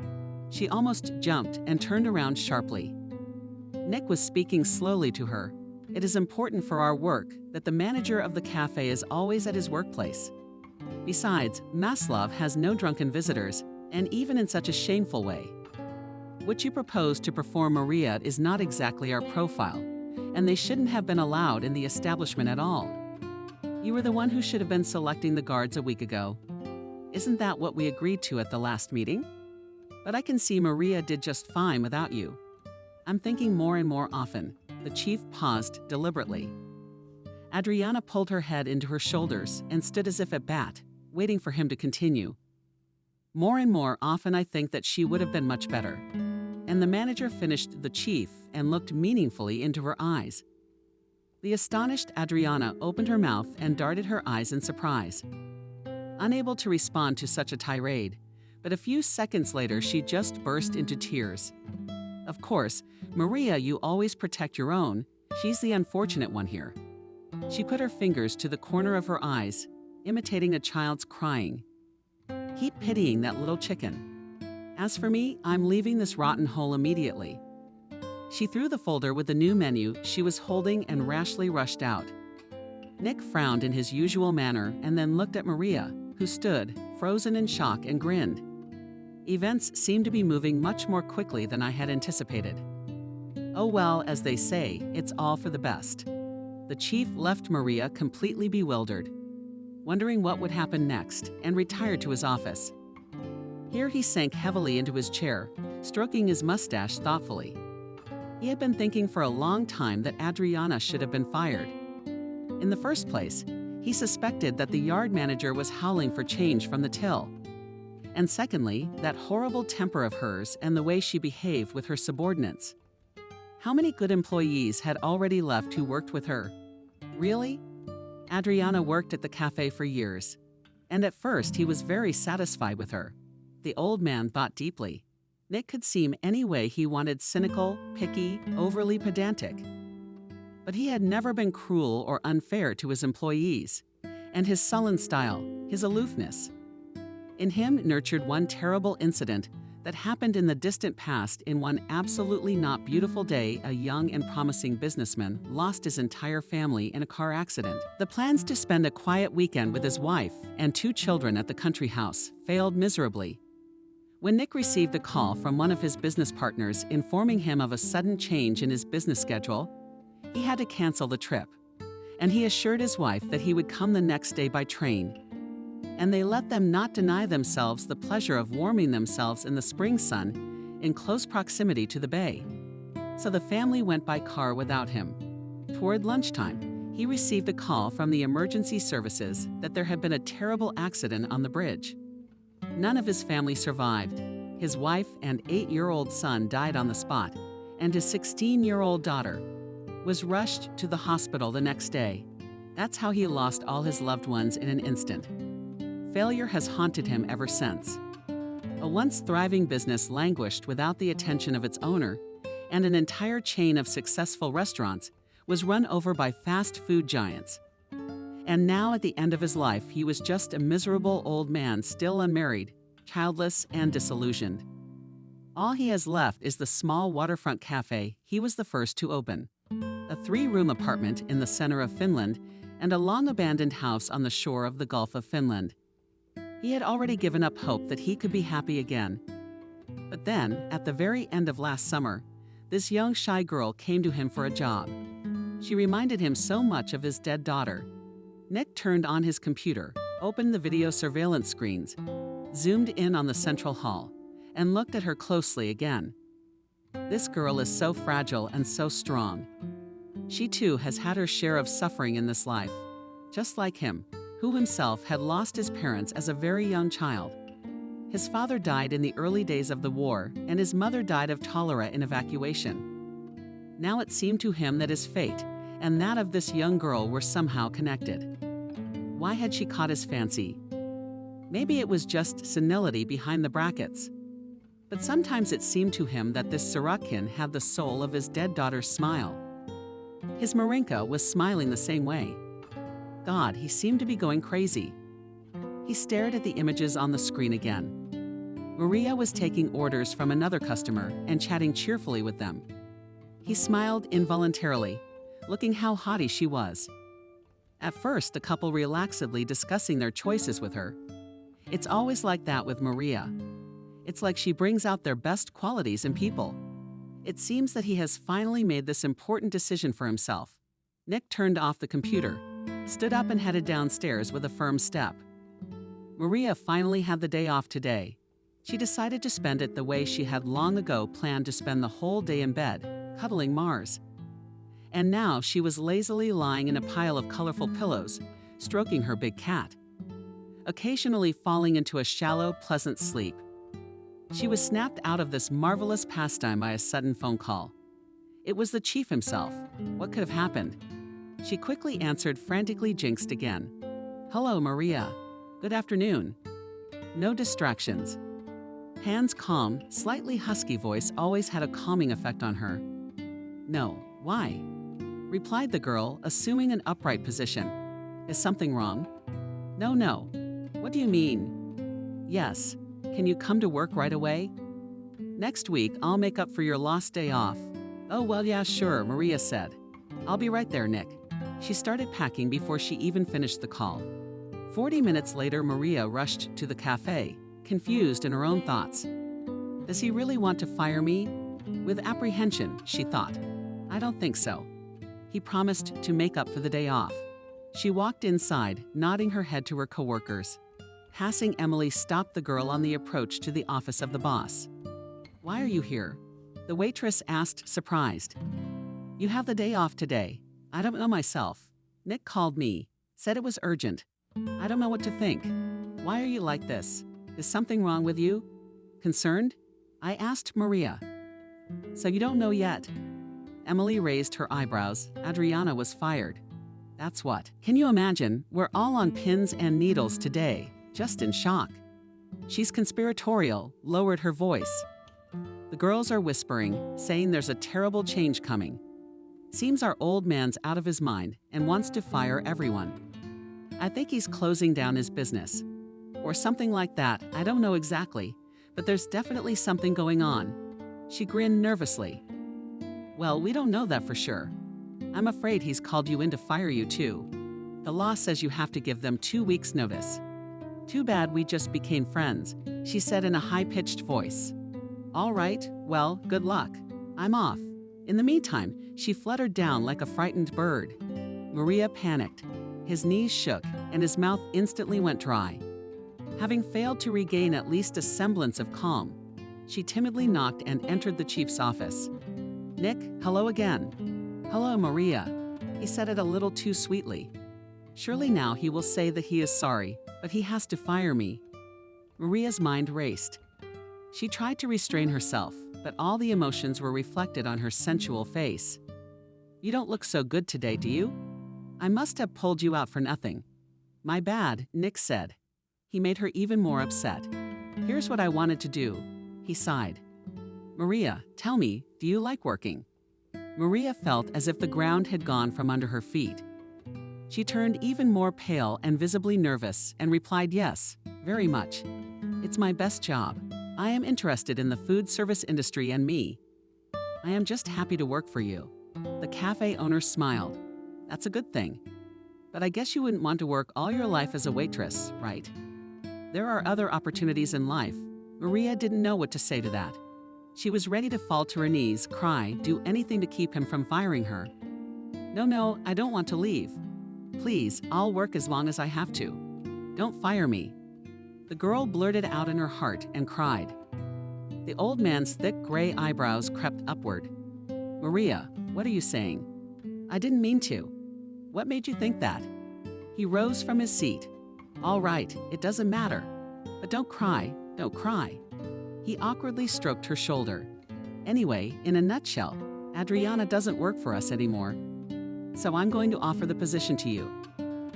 She almost jumped and turned around sharply. Nick was speaking slowly to her. "It is important for our work that the manager of the cafe is always at his workplace. Besides, Maslov has no drunken visitors, and even in such a shameful way. What you propose to perform, Maria, is not exactly our profile, and they shouldn't have been allowed in the establishment at all. You were the one who should have been selecting the guards a week ago. Isn't that what we agreed to at the last meeting? But I can see Maria did just fine without you. I'm thinking more and more often. The chief paused deliberately. Adriana pulled her head into her shoulders and stood as if at bat, waiting for him to continue. More and more often I think that she would have been much better. And the manager finished the chief and looked meaningfully into her eyes. The astonished Adriana opened her mouth and darted her eyes in surprise. Unable to respond to such a tirade, but a few seconds later she just burst into tears. Of course, Maria, you always protect your own. She's the unfortunate one here. She put her fingers to the corner of her eyes, imitating a child's crying. Keep pitying that little chicken. As for me, I'm leaving this rotten hole immediately. She threw the folder with the new menu she was holding and rashly rushed out. Nick frowned in his usual manner and then looked at Maria, who stood, frozen in shock, and grinned. Events seemed to be moving much more quickly than I had anticipated. Oh well, as they say, it's all for the best. The chief left Maria completely bewildered, wondering what would happen next, and retired to his office. Here he sank heavily into his chair, stroking his mustache thoughtfully. He had been thinking for a long time that Adriana should have been fired. In the first place, he suspected that the yard manager was howling for change from the till. And secondly, that horrible temper of hers and the way she behaved with her subordinates. How many good employees had already left who worked with her? Really? Adriana worked at the cafe for years, and at first he was very satisfied with her. The old man thought deeply. Nick could seem any way he wanted: cynical, picky, overly pedantic. But he had never been cruel or unfair to his employees, and his sullen style, his aloofness. In him nurtured one terrible incident that happened in the distant past. In one absolutely not beautiful day, a young and promising businessman lost his entire family in a car accident. The plans to spend a quiet weekend with his wife and 2 children at the country house failed miserably. When Nick received a call from one of his business partners informing him of a sudden change in his business schedule, he had to cancel the trip, and he assured his wife that he would come the next day by train. And they let them not deny themselves the pleasure of warming themselves in the spring sun in close proximity to the bay. So the family went by car without him. Toward lunchtime, he received a call from the emergency services that there had been a terrible accident on the bridge. None of his family survived. His wife and 8-year-old son died on the spot, and his 16-year-old daughter was rushed to the hospital the next day. That's how he lost all his loved ones in an instant. Failure has haunted him ever since. A once thriving business languished without the attention of its owner, and an entire chain of successful restaurants was run over by fast food giants. And now at the end of his life, he was just a miserable old man, still unmarried, childless, and disillusioned. All he has left is the small waterfront cafe he was the first to open. A 3-room apartment in the center of Finland and a long-abandoned house on the shore of the Gulf of Finland. He had already given up hope that he could be happy again. But then, at the very end of last summer, this young shy girl came to him for a job. She reminded him so much of his dead daughter. Nick turned on his computer, opened the video surveillance screens, zoomed in on the central hall, and looked at her closely again. This girl is so fragile and so strong. She too has had her share of suffering in this life, just like him, who himself had lost his parents as a very young child. His father died in the early days of the war, and his mother died of cholera in evacuation. Now it seemed to him that his fate and that of this young girl were somehow connected. Why had she caught his fancy? Maybe it was just senility behind the brackets. But sometimes it seemed to him that this Sorokin had the soul of his dead daughter's smile. His Marinka was smiling the same way. God, he seemed to be going crazy. He stared at the images on the screen again. Maria was taking orders from another customer and chatting cheerfully with them. He smiled involuntarily, looking how haughty she was. At first, the couple relaxedly discussing their choices with her. It's always like that with Maria. It's like she brings out their best qualities in people. It seems that he has finally made this important decision for himself. Nick turned off the computer, stood up and headed downstairs with a firm step. Maria finally had the day off today. She decided to spend it the way she had long ago planned to spend the whole day in bed, cuddling Mars. And now she was lazily lying in a pile of colorful pillows, stroking her big cat, occasionally falling into a shallow, pleasant sleep. She was snapped out of this marvelous pastime by a sudden phone call. It was the chief himself. What could have happened? She quickly answered, frantically jinxed again. "Hello, Maria. Good afternoon." No distractions. Han's calm, slightly husky voice always had a calming effect on her. "No, why?" replied the girl, assuming an upright position. "Is something wrong?" No. What do you mean?" "Yes. Can you come to work right away?" "Next week, I'll make up for your lost day off." "Oh, well, yeah, sure," Maria said. "I'll be right there, Nick." She started packing before she even finished the call. 40 minutes later, Maria rushed to the cafe, confused in her own thoughts. Does he really want to fire me? With apprehension, she thought. I don't think so. He promised to make up for the day off. She walked inside, nodding her head to her coworkers. Passing Emily stopped the girl on the approach to the office of the boss. "Why are you here?" the waitress asked, surprised. "You have the day off today." "I don't know myself. Nick called me, said it was urgent. I don't know what to think. Why are you like this? Is something wrong with you?" Concerned, I asked Maria. "So you don't know yet?" Emily raised her eyebrows. Adriana was fired. That's what. Can you imagine? We're all on pins and needles today, just in shock. She's conspiratorial, lowered her voice. The girls are whispering, saying there's a terrible change coming. Seems our old man's out of his mind and wants to fire everyone. I think he's closing down his business. Or something like that, I don't know exactly, but there's definitely something going on. She grinned nervously. Well, we don't know that for sure. I'm afraid he's called you in to fire you too. The law says you have to give them 2 weeks' notice. Too bad we just became friends, she said in a high-pitched voice. All right, well, good luck. I'm off. In the meantime, she fluttered down like a frightened bird. Maria panicked. His knees shook, and his mouth instantly went dry. Having failed to regain at least a semblance of calm, she timidly knocked and entered the chief's office. "Nick, hello again." "Hello, Maria." He said it a little too sweetly. Surely now he will say that he is sorry, but he has to fire me. Maria's mind raced. She tried to restrain herself, but all the emotions were reflected on her sensual face. "You don't look so good today, do you? I must have pulled you out for nothing." "My bad," Nick said. He made her even more upset. "Here's what I wanted to do." He sighed. "Maria, tell me, do you like working?" Maria felt as if the ground had gone from under her feet. She turned even more pale and visibly nervous and replied, "Yes, very much. It's my best job. I am interested in the food service industry and me. I am just happy to work for you." The cafe owner smiled. "That's a good thing. But I guess you wouldn't want to work all your life as a waitress, right? There are other opportunities in life." Maria didn't know what to say to that. She was ready to fall to her knees, cry, do anything to keep him from firing her. No, I don't want to leave. Please, I'll work as long as I have to. Don't fire me." The girl blurted out in her heart and cried. The old man's thick gray eyebrows crept upward. "Maria, what are you saying?" "I didn't mean to." "What made you think that?" He rose from his seat. "All right, it doesn't matter. But don't cry, don't cry." He awkwardly stroked her shoulder. "Anyway, in a nutshell, Adriana doesn't work for us anymore. So I'm going to offer the position to you.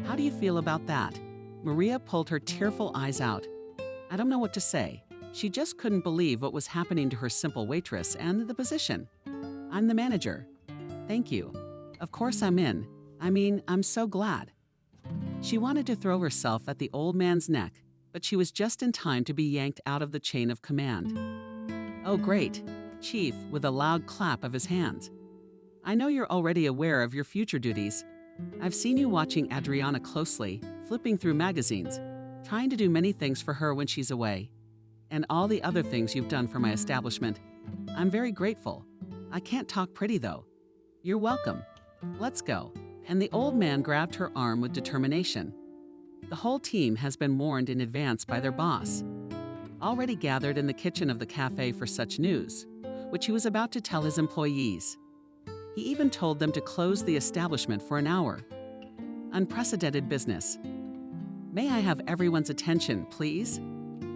How do you feel about that?" Maria pulled her tearful eyes out. I don't know what to say. She just couldn't believe what was happening to her simple waitress and the position. "I'm the manager." "Thank you. Of course I'm in. I mean, I'm so glad." She wanted to throw herself at the old man's neck, but she was just in time to be yanked out of the chain of command. "Oh, great." Chief, with a loud clap of his hands. "I know you're already aware of your future duties. I've seen you watching Adriana closely, flipping through magazines, trying to do many things for her when she's away, and all the other things you've done for my establishment. I'm very grateful. I can't talk pretty, though." "You're welcome. Let's go." And the old man grabbed her arm with determination. The whole team has been warned in advance by their boss. Already gathered in the kitchen of the cafe for such news, which he was about to tell his employees. He even told them to close the establishment for an hour. Unprecedented business. May I have everyone's attention, please?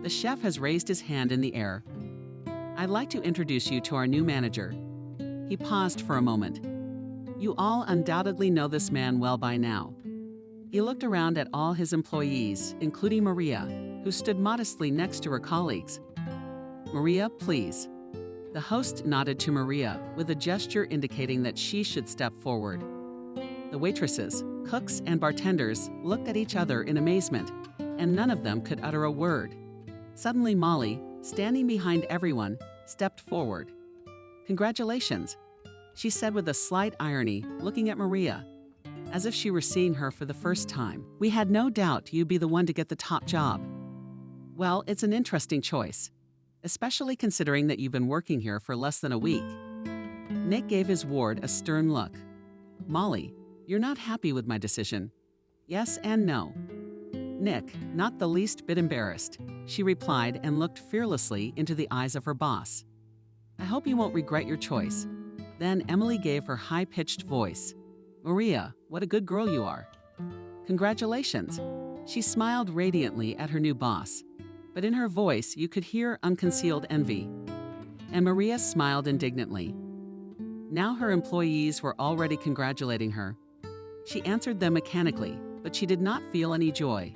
The chef has raised his hand in the air. I'd like to introduce you to our new manager. He paused for a moment. You all undoubtedly know this man well by now. He looked around at all his employees, including Maria, who stood modestly next to her colleagues. Maria, please. The host nodded to Maria with a gesture indicating that she should step forward. The waitresses, cooks, and bartenders looked at each other in amazement, and none of them could utter a word. Suddenly, Molly, standing behind everyone, stepped forward. Congratulations, she said with a slight irony, looking at Maria, as if she were seeing her for the first time. We had no doubt you'd be the one to get the top job. Well, it's an interesting choice, especially considering that you've been working here for less than a week. Nick gave his ward a stern look. Molly, you're not happy with my decision. Yes and no. Nick, not the least bit embarrassed, she replied and looked fearlessly into the eyes of her boss. I hope you won't regret your choice. Then Emily gave her high-pitched voice. Maria, what a good girl you are. Congratulations. She smiled radiantly at her new boss, but in her voice you could hear unconcealed envy. And Maria smiled indignantly. Now her employees were already congratulating her. She answered them mechanically, but she did not feel any joy.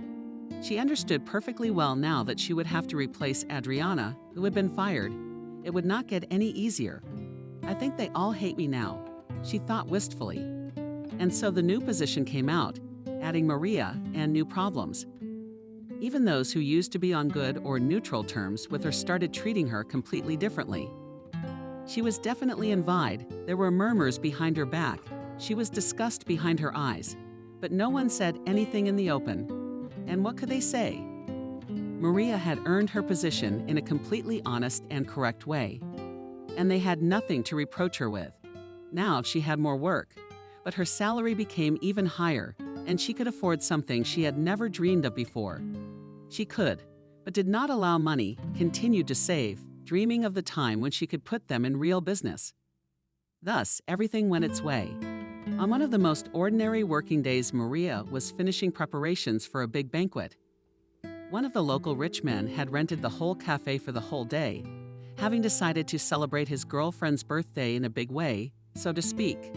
She understood perfectly well now that she would have to replace Adriana, who had been fired. It would not get any easier. I think they all hate me now, she thought wistfully. And so the new position came out, adding Maria and new problems. Even those who used to be on good or neutral terms with her started treating her completely differently. She was definitely envied. There were murmurs behind her back. She was discussed behind her eyes. But no one said anything in the open. And what could they say? Maria had earned her position in a completely honest and correct way. And they had nothing to reproach her with. Now she had more work, but her salary became even higher, and she could afford something she had never dreamed of before. She could, but did not allow money, continued to save, dreaming of the time when she could put them in real business. Thus, everything went its way. On one of the most ordinary working days, Maria was finishing preparations for a big banquet. One of the local rich men had rented the whole cafe for the whole day, having decided to celebrate his girlfriend's birthday in a big way, so to speak.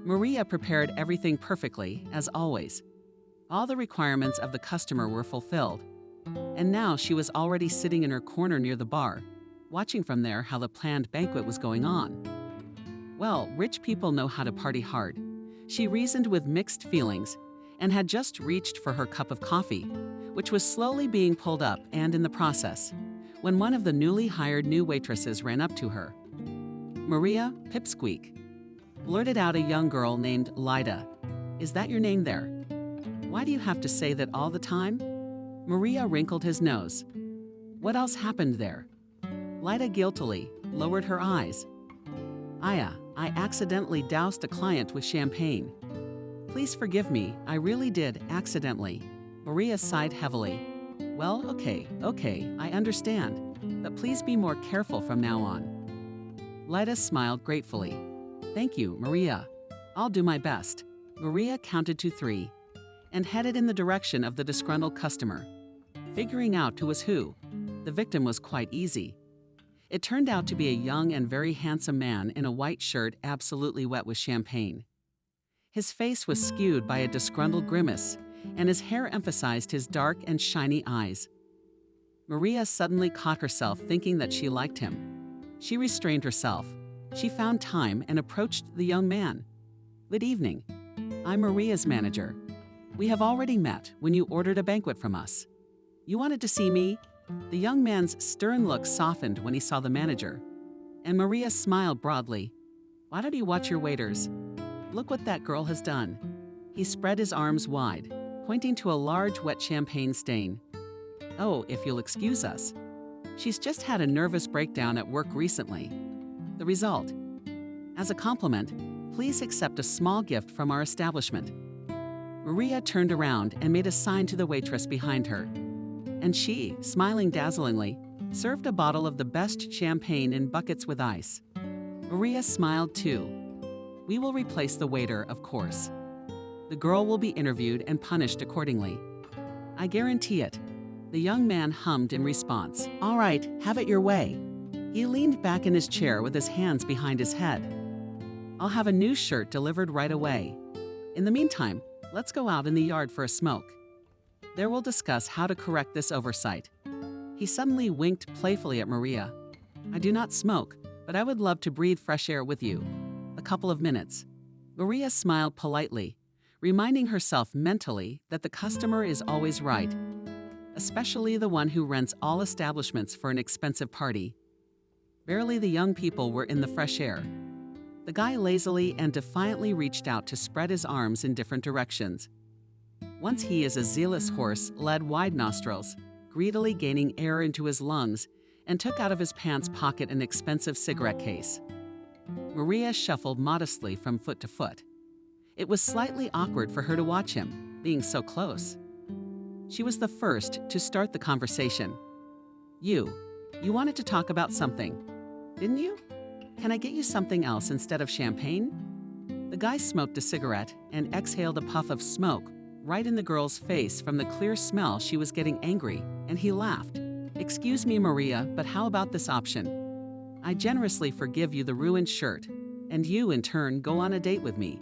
Maria prepared everything perfectly, as always. All the requirements of the customer were fulfilled, and now she was already sitting in her corner near the bar, watching from there how the planned banquet was going on. Well, rich people know how to party hard. She reasoned with mixed feelings, and had just reached for her cup of coffee, which was slowly being pulled up and in the process, when one of the newly hired new waitresses ran up to her. Maria, Pipsqueak, blurted out a young girl named Lyda. Is that your name there? Why do you have to say that all the time? Maria wrinkled his nose. What else happened there? Lyda guiltily lowered her eyes. I accidentally doused a client with champagne. Please forgive me, I really did, accidentally. Maria sighed heavily. Well, okay, I understand, but please be more careful from now on. Lyda smiled gratefully. Thank you, Maria. I'll do my best. Maria counted to 3 and headed in the direction of the disgruntled customer. Figuring out who was who, the victim was quite easy. It turned out to be a young and very handsome man in a white shirt absolutely wet with champagne. His face was skewed by a disgruntled grimace, and his hair emphasized his dark and shiny eyes. Maria suddenly caught herself thinking that she liked him. She restrained herself. She found time and approached the young man. Good evening. I'm Maria's manager. We have already met when you ordered a banquet from us. You wanted to see me? The young man's stern look softened when he saw the manager, and Maria smiled broadly. Why don't you watch your waiters? Look what that girl has done. He spread his arms wide, pointing to a large wet champagne stain. Oh, if you'll excuse us. She's just had a nervous breakdown at work recently. The result. As a compliment, please accept a small gift from our establishment. Maria turned around and made a sign to the waitress behind her. And she, smiling dazzlingly, served a bottle of the best champagne in buckets with ice. Maria smiled too. We will replace the waiter, of course. The girl will be interviewed and punished accordingly. I guarantee it. The young man hummed in response. All right, have it your way. He leaned back in his chair with his hands behind his head. I'll have a new shirt delivered right away. In the meantime, let's go out in the yard for a smoke. There we'll discuss how to correct this oversight. He suddenly winked playfully at Maria. I do not smoke, but I would love to breathe fresh air with you. A couple of minutes. Maria smiled politely, reminding herself mentally that the customer is always right, especially the one who rents all establishments for an expensive party. Barely the young people were in the fresh air. The guy lazily and defiantly reached out to spread his arms in different directions. Once he, as a zealous horse, led wide nostrils, greedily gaining air into his lungs, and took out of his pants pocket an expensive cigarette case. Maria shuffled modestly from foot to foot. It was slightly awkward for her to watch him, being so close. She was the first to start the conversation. You wanted to talk about something, didn't you? Can I get you something else instead of champagne? The guy smoked a cigarette and exhaled a puff of smoke right in the girl's face from the clear smell. She was getting angry, and he laughed. Excuse me, Maria, but how about this option? I generously forgive you the ruined shirt, and you, in turn, go on a date with me.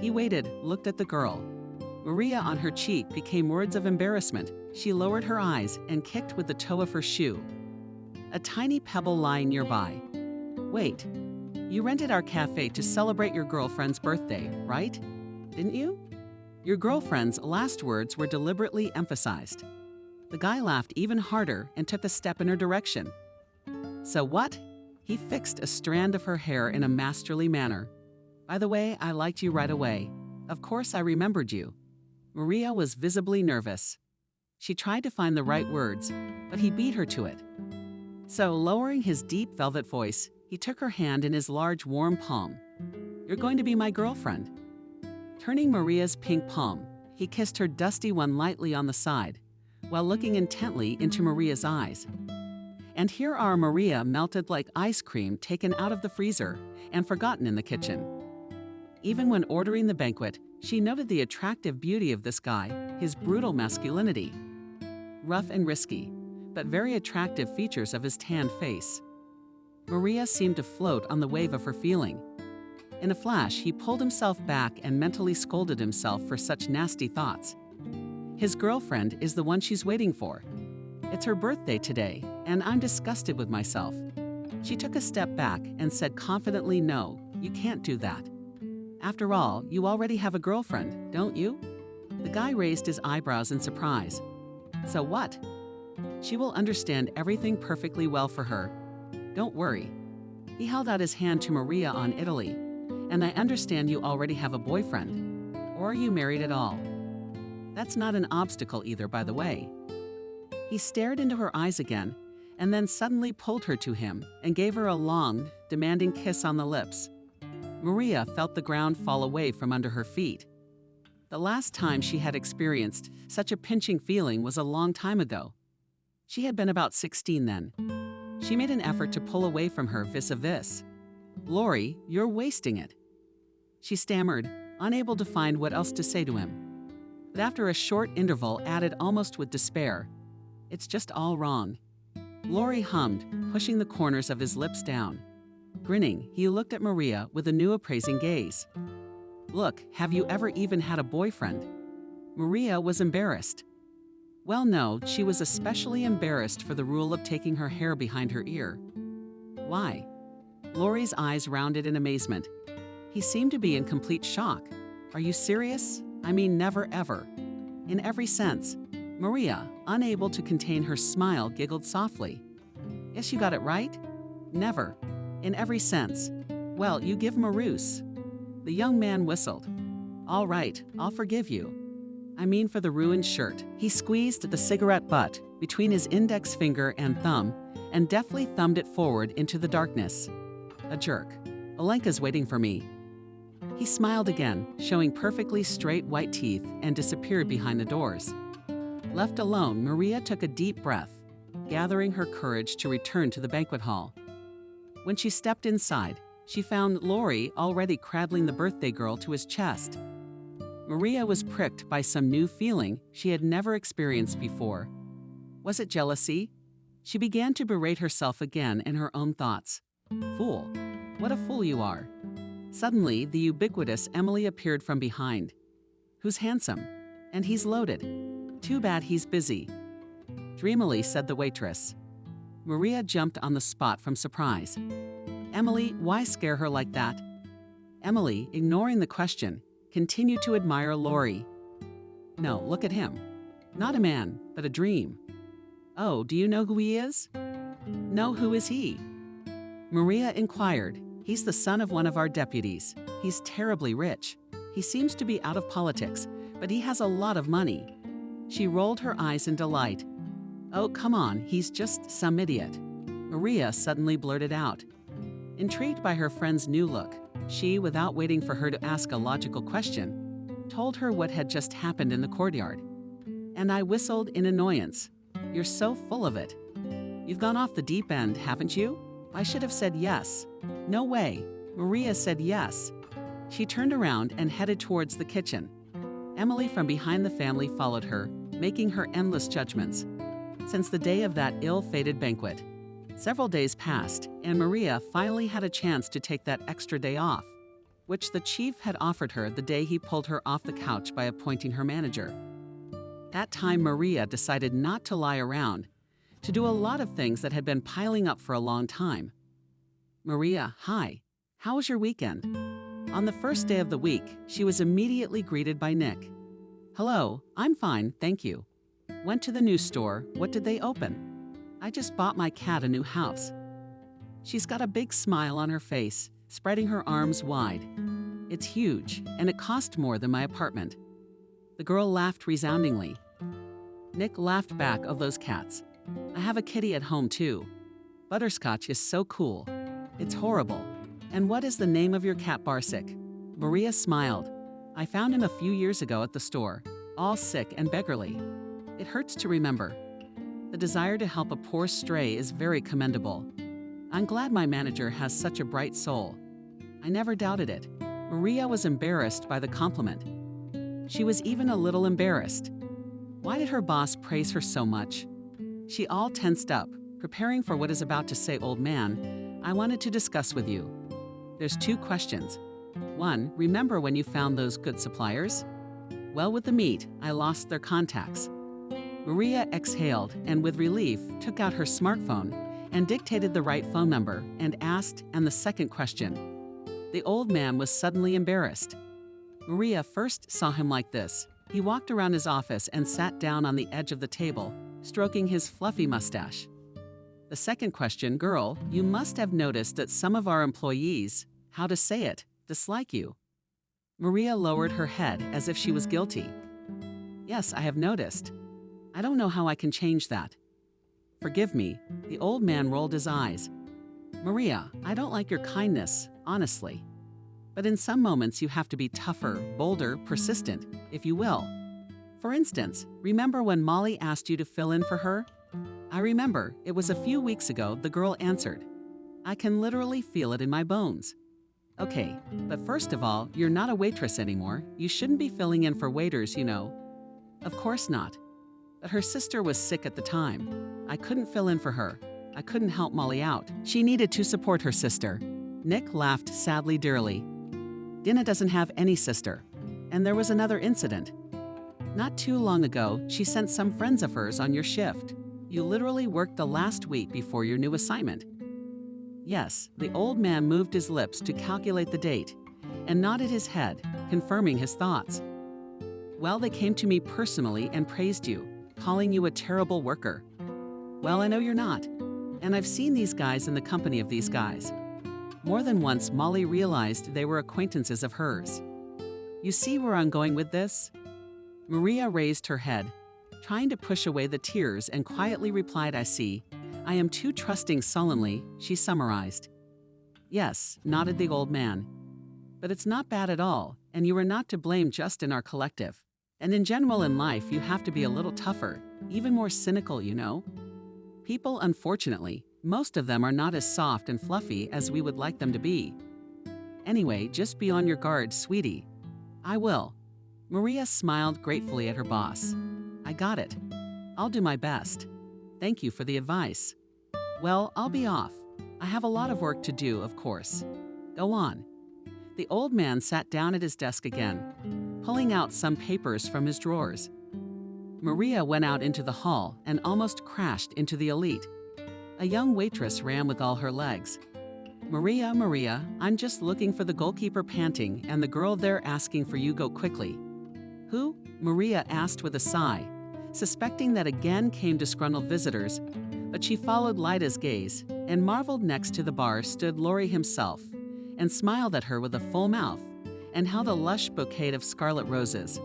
He waited, looked at the girl. Maria, on her cheek, became words of embarrassment. She lowered her eyes and kicked with the toe of her shoe. A tiny pebble lying nearby. Wait, you rented our cafe to celebrate your girlfriend's birthday, right? Didn't you? Your girlfriend's last words were deliberately emphasized. The guy laughed even harder and took a step in her direction. So what? He fixed a strand of her hair in a masterly manner. By the way, I liked you right away. Of course, I remembered you. Maria was visibly nervous. She tried to find the right words, but he beat her to it. So, lowering his deep velvet voice, he took her hand in his large, warm palm. You're going to be my girlfriend. Turning Maria's pink palm, he kissed her dusty one lightly on the side, while looking intently into Maria's eyes. And here are Maria melted like ice cream taken out of the freezer and forgotten in the kitchen. Even when ordering the banquet, she noted the attractive beauty of this guy, his brutal masculinity. Rough and risky, but very attractive features of his tanned face. Maria seemed to float on the wave of her feeling. In a flash, he pulled himself back and mentally scolded himself for such nasty thoughts. His girlfriend is the one she's waiting for. It's her birthday today, and I'm disgusted with myself. She took a step back and said confidently, no, you can't do that. After all, you already have a girlfriend, don't you? The guy raised his eyebrows in surprise. So what? She will understand everything perfectly well for her. Don't worry. He held out his hand to Maria on Italy. And I understand you already have a boyfriend. Or are you married at all? That's not an obstacle either, by the way. He stared into her eyes again, and then suddenly pulled her to him and gave her a long, demanding kiss on the lips. Maria felt the ground fall away from under her feet. The last time she had experienced such a pinching feeling was a long time ago. She had been about 16 then. She made an effort to pull away from her vis-a-vis. Lori, you're wasting it. She stammered, unable to find what else to say to him. But after a short interval, added almost with despair, it's just all wrong. Lori hummed, pushing the corners of his lips down. Grinning, he looked at Maria with a new appraising gaze. Look, have you ever even had a boyfriend? Maria was embarrassed. Well, no, she was especially embarrassed for the rule of taking her hair behind her ear. Why? Lori's eyes rounded in amazement. He seemed to be in complete shock. Are you serious? I mean, never ever. In every sense. Maria, unable to contain her smile, giggled softly. Yes, you got it right? Never. In every sense. Well, you give him a ruse. The young man whistled. All right, I'll forgive you. I mean for the ruined shirt. He squeezed the cigarette butt between his index finger and thumb and deftly thumbed it forward into the darkness. A jerk. Olenka's waiting for me. He smiled again, showing perfectly straight white teeth, and disappeared behind the doors. Left alone, Maria took a deep breath, gathering her courage to return to the banquet hall. When she stepped inside, she found Lori already cradling the birthday girl to his chest. Maria was pricked by some new feeling she had never experienced before. Was it jealousy? She began to berate herself again in her own thoughts. Fool. What a fool you are. Suddenly, the ubiquitous Emily appeared from behind. Who's handsome? And he's loaded. Too bad he's busy. Dreamily said the waitress. Maria jumped on the spot from surprise. Emily, why scare her like that? Emily, ignoring the question, continued to admire Lori. No, look at him. Not a man, but a dream. Oh, do you know who he is? No, who is he? Maria inquired. He's the son of one of our deputies. He's terribly rich. He seems to be out of politics, but he has a lot of money. She rolled her eyes in delight. Oh, come on, he's just some idiot. Maria suddenly blurted out. Intrigued by her friend's new look, she, without waiting for her to ask a logical question, told her what had just happened in the courtyard. And I whistled in annoyance. You're so full of it. You've gone off the deep end, haven't you? I should have said yes. No way. Maria said yes. She turned around and headed towards the kitchen. Emily from behind the family followed her, making her endless judgments. Since the day of that ill-fated banquet, several days passed, and Maria finally had a chance to take that extra day off, which the chief had offered her the day he pulled her off the couch by appointing her manager. That time, Maria decided not to lie around, to do a lot of things that had been piling up for a long time. Maria, hi. How was your weekend? On the first day of the week, she was immediately greeted by Nick. Hello, I'm fine, thank you. Went to the new store. What did they open? I just bought my cat a new house. She's got a big smile on her face, spreading her arms wide. It's huge, and it cost more than my apartment. The girl laughed resoundingly. Nick laughed back of those cats. I have a kitty at home too. Butterscotch is so cool. It's horrible. And what is the name of your cat, Barsick? Maria smiled. I found him a few years ago at the store, all sick and beggarly. It hurts to remember. The desire to help a poor stray is very commendable. I'm glad my manager has such a bright soul. I never doubted it. Maria was embarrassed by the compliment. She was even a little embarrassed. Why did her boss praise her so much? She all tensed up, preparing for what is about to say, old man, I wanted to discuss with you. There's 2 questions. 1, remember when you found those good suppliers? Well, with the meat, I lost their contacts. Maria exhaled and with relief took out her smartphone and dictated the right phone number and asked, and the second question. The old man was suddenly embarrassed. Maria first saw him like this. He walked around his office and sat down on the edge of the table, stroking his fluffy mustache. The second question, girl, you must have noticed that some of our employees, how to say it, dislike you. Maria lowered her head as if she was guilty. Yes, I have noticed. I don't know how I can change that. Forgive me, the old man rolled his eyes. Maria, I don't like your kindness, honestly. But in some moments you have to be tougher, bolder, persistent, if you will. For instance, remember when Molly asked you to fill in for her? I remember, it was a few weeks ago, the girl answered. I can literally feel it in my bones. Okay, but first of all, you're not a waitress anymore. You shouldn't be filling in for waiters, you know. Of course not. But her sister was sick at the time. I couldn't fill in for her. I couldn't help Molly out. She needed to support her sister. Nick laughed sadly dearly. Dinah doesn't have any sister. And there was another incident. Not too long ago, she sent some friends of hers on your shift. You literally worked the last week before your new assignment. Yes, the old man moved his lips to calculate the date and nodded his head, confirming his thoughts. Well, they came to me personally and praised you, calling you a terrible worker. Well, I know you're not. And I've seen these guys in the company of these guys. More than once, Molly realized they were acquaintances of hers. You see where I'm going with this? Maria raised her head, trying to push away the tears, and quietly replied, I see. I am too trusting sullenly, she summarized. Yes, nodded the old man. But it's not bad at all, and you are not to blame just in our collective. And in general in life, you have to be a little tougher, even more cynical, you know? People, unfortunately, most of them are not as soft and fluffy as we would like them to be. Anyway, just be on your guard, sweetie. I will. Maria smiled gratefully at her boss. I got it. I'll do my best. Thank you for the advice. Well, I'll be off. I have a lot of work to do, of course. Go on. The old man sat down at his desk again, pulling out some papers from his drawers. Maria went out into the hall and almost crashed into the elite. A young waitress ran with all her legs. Maria, Maria, I'm just looking for the goalkeeper panting and the girl there asking for you go quickly. Who? Maria asked with a sigh, suspecting that again came disgruntled visitors, but she followed Lida's gaze and marveled next to the bar stood Laurie himself and smiled at her with a full mouth and held a lush bouquet of scarlet roses.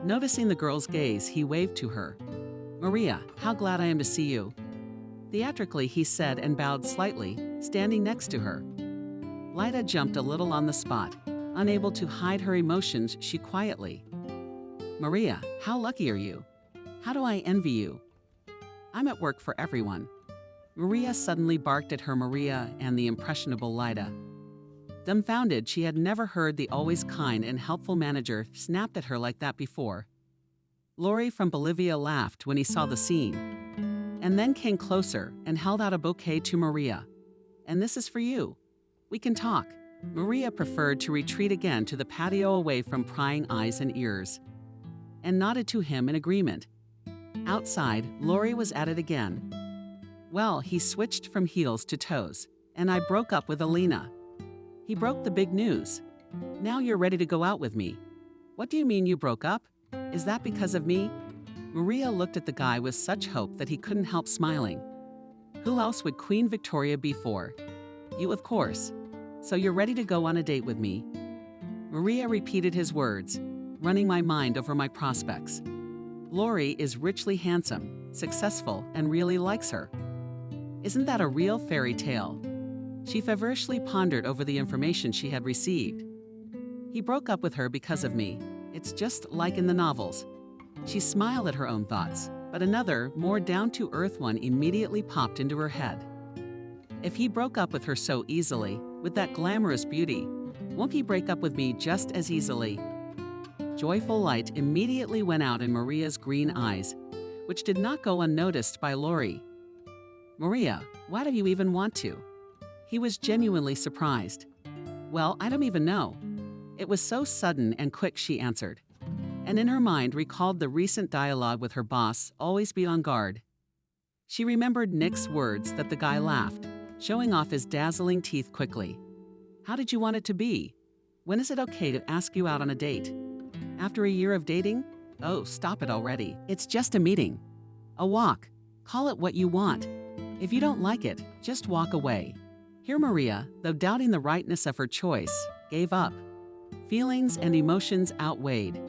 Noticing the girl's gaze, he waved to her. Maria, how glad I am to see you. Theatrically, he said and bowed slightly, standing next to her. Lida jumped a little on the spot. Unable to hide her emotions, she quietly. Maria, how lucky are you? How do I envy you? I'm at work for everyone. Maria suddenly barked at her Maria and the impressionable Lida. Dumbfounded, she had never heard the always kind and helpful manager snapped at her like that before. Laurie from Bolivia laughed when he saw the scene, and then came closer and held out a bouquet to Maria. And this is for you. We can talk. Maria preferred to retreat again to the patio away from prying eyes and ears, and nodded to him in agreement. Outside, Laurie was at it again. Well, he switched from heels to toes, and I broke up with Alina. He broke the big news. Now you're ready to go out with me. What do you mean you broke up? Is that because of me? Maria looked at the guy with such hope that he couldn't help smiling. Who else would Queen Victoria be for? You, of course. So you're ready to go on a date with me? Maria repeated his words, running my mind over my prospects. Laurie is richly handsome, successful, and really likes her. Isn't that a real fairy tale? She feverishly pondered over the information she had received. He broke up with her because of me. It's just like in the novels. She smiled at her own thoughts, but another, more down-to-earth one immediately popped into her head. If he broke up with her so easily, with that glamorous beauty, won't he break up with me just as easily? Joyful light immediately went out in Maria's green eyes, which did not go unnoticed by Laurie. Maria, why do you even want to? He was genuinely surprised. Well, I don't even know. It was so sudden and quick, she answered, and in her mind recalled the recent dialogue with her boss, always be on guard. She remembered Nick's words that the guy laughed, showing off his dazzling teeth quickly. How did you want it to be? When is it okay to ask you out on a date? After a year of dating? Oh, stop it already. It's just a meeting. A walk. Call it what you want. If you don't like it, just walk away. Here Maria, though doubting the rightness of her choice, gave up. Feelings and emotions outweighed.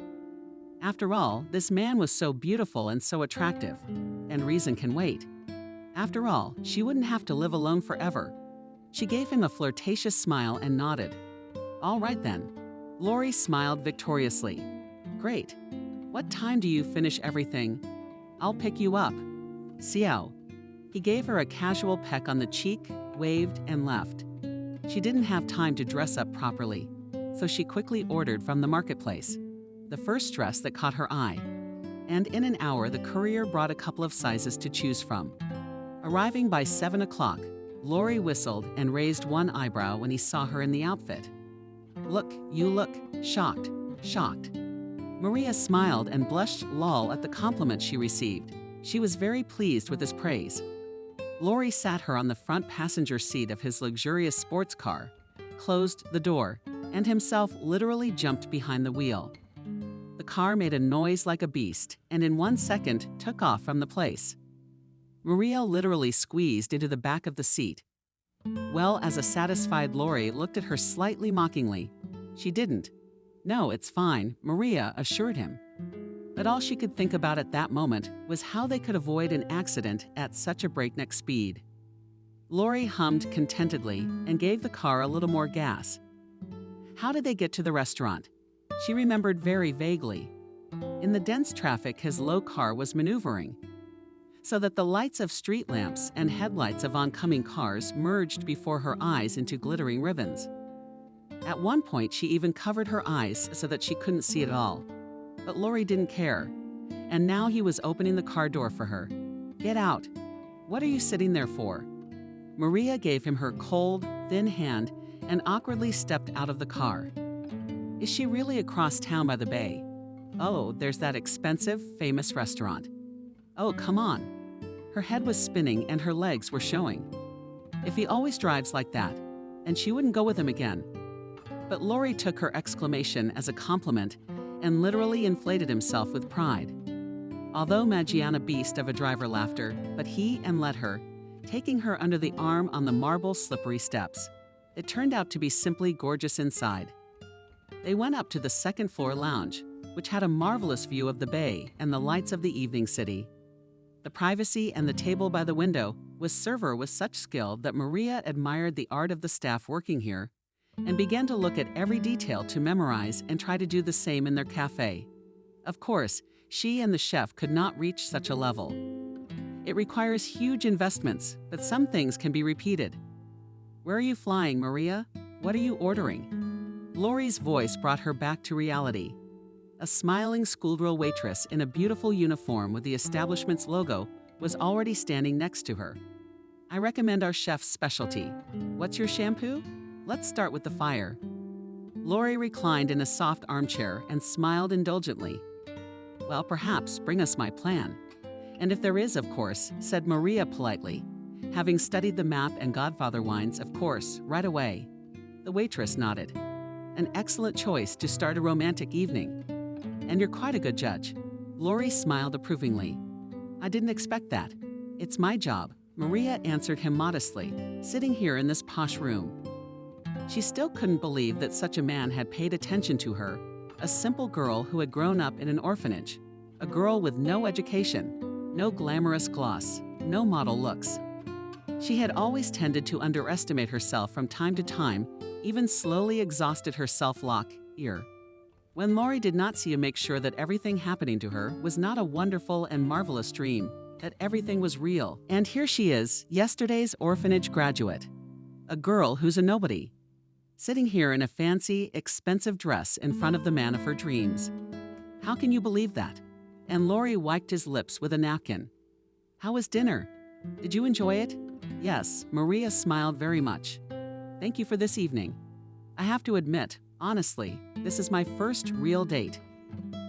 After all, this man was so beautiful and so attractive, and reason can wait. After all, she wouldn't have to live alone forever. She gave him a flirtatious smile and nodded. All right then. Laurie smiled victoriously. Great. What time do you finish everything? I'll pick you up. Ciao. He gave her a casual peck on the cheek, waved, and left. She didn't have time to dress up properly, so she quickly ordered from the marketplace the first dress that caught her eye. And in an hour, the courier brought a couple of sizes to choose from. Arriving by 7 o'clock, Laurie whistled and raised one eyebrow when he saw her in the outfit. Look, you look shocked, shocked. Maria smiled and blushed lol at the compliment she received. She was very pleased with his praise. Laurie sat her on the front passenger seat of his luxurious sports car, closed the door, and himself literally jumped behind the wheel. The car made a noise like a beast and in 1 second took off from the place. Maria literally squeezed into the back of the seat. Well, as a satisfied Laurie looked at her slightly mockingly. She didn't. No, it's fine, Maria assured him. But all she could think about at that moment was how they could avoid an accident at such a breakneck speed. Laurie hummed contentedly and gave the car a little more gas. How did they get to the restaurant? She remembered very vaguely. In the dense traffic, his low car was maneuvering, so that the lights of street lamps and headlights of oncoming cars merged before her eyes into glittering ribbons. At one point, she even covered her eyes so that she couldn't see it all. But Lori didn't care. And now he was opening the car door for her. "Get out. What are you sitting there for?" Maria gave him her cold, thin hand and awkwardly stepped out of the car. Is she really across town by the bay? Oh, there's that expensive, famous restaurant. Oh, come on. Her head was spinning and her legs were showing. If he always drives like that, and she wouldn't go with him again. But Lori took her exclamation as a compliment and literally inflated himself with pride. Although Maggiana beast of a driver laughter, but he and let her, taking her under the arm on the marble slippery steps. It turned out to be simply gorgeous inside. They went up to the second-floor lounge, which had a marvelous view of the bay and the lights of the evening city. The privacy and the table by the window was served with such skill that Maria admired the art of the staff working here and began to look at every detail to memorize and try to do the same in their cafe. Of course, she and the chef could not reach such a level. It requires huge investments, but some things can be repeated. Where are you flying, Maria? What are you ordering? Lori's voice brought her back to reality. A smiling schoolgirl waitress in a beautiful uniform with the establishment's logo was already standing next to her. I recommend our chef's specialty. What's your shampoo? Let's start with the fire. Lori reclined in a soft armchair and smiled indulgently. Well, perhaps bring us my plan. And if there is, of course, said Maria politely, having studied the map and Godfather wines, of course, right away. The waitress nodded. An excellent choice to start a romantic evening. And you're quite a good judge. Lori smiled approvingly. I didn't expect that. It's my job, Maria answered him modestly, sitting here in this posh room. She still couldn't believe that such a man had paid attention to her, a simple girl who had grown up in an orphanage, a girl with no education, no glamorous gloss, no model looks. She had always tended to underestimate herself from time to time, even slowly exhausted her self-lock ear. When Lori did not see to make sure that everything happening to her was not a wonderful and marvelous dream, that everything was real. And here she is, yesterday's orphanage graduate, a girl who's a nobody, sitting here in a fancy, expensive dress in front of the man of her dreams. How can you believe that? And Lori wiped his lips with a napkin. How was dinner? Did you enjoy it? Yes, Maria smiled very much. Thank you for this evening. I have to admit, honestly, this is my first real date.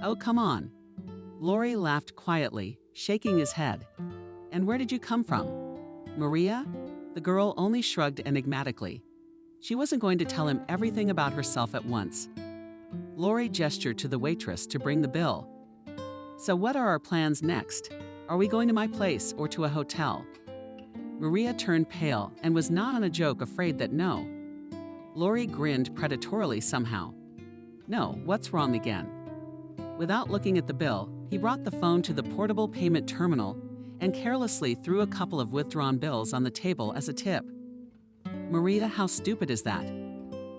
Oh, come on. Lori laughed quietly, shaking his head. And where did you come from? Maria? The girl only shrugged enigmatically. She wasn't going to tell him everything about herself at once. Lori gestured to the waitress to bring the bill. So what are our plans next? Are we going to my place or to a hotel? Maria turned pale and was not on a joke afraid that no. Lori grinned predatorily somehow. No, what's wrong again? Without looking at the bill, he brought the phone to the portable payment terminal and carelessly threw a couple of withdrawn bills on the table as a tip. Maria, how stupid is that?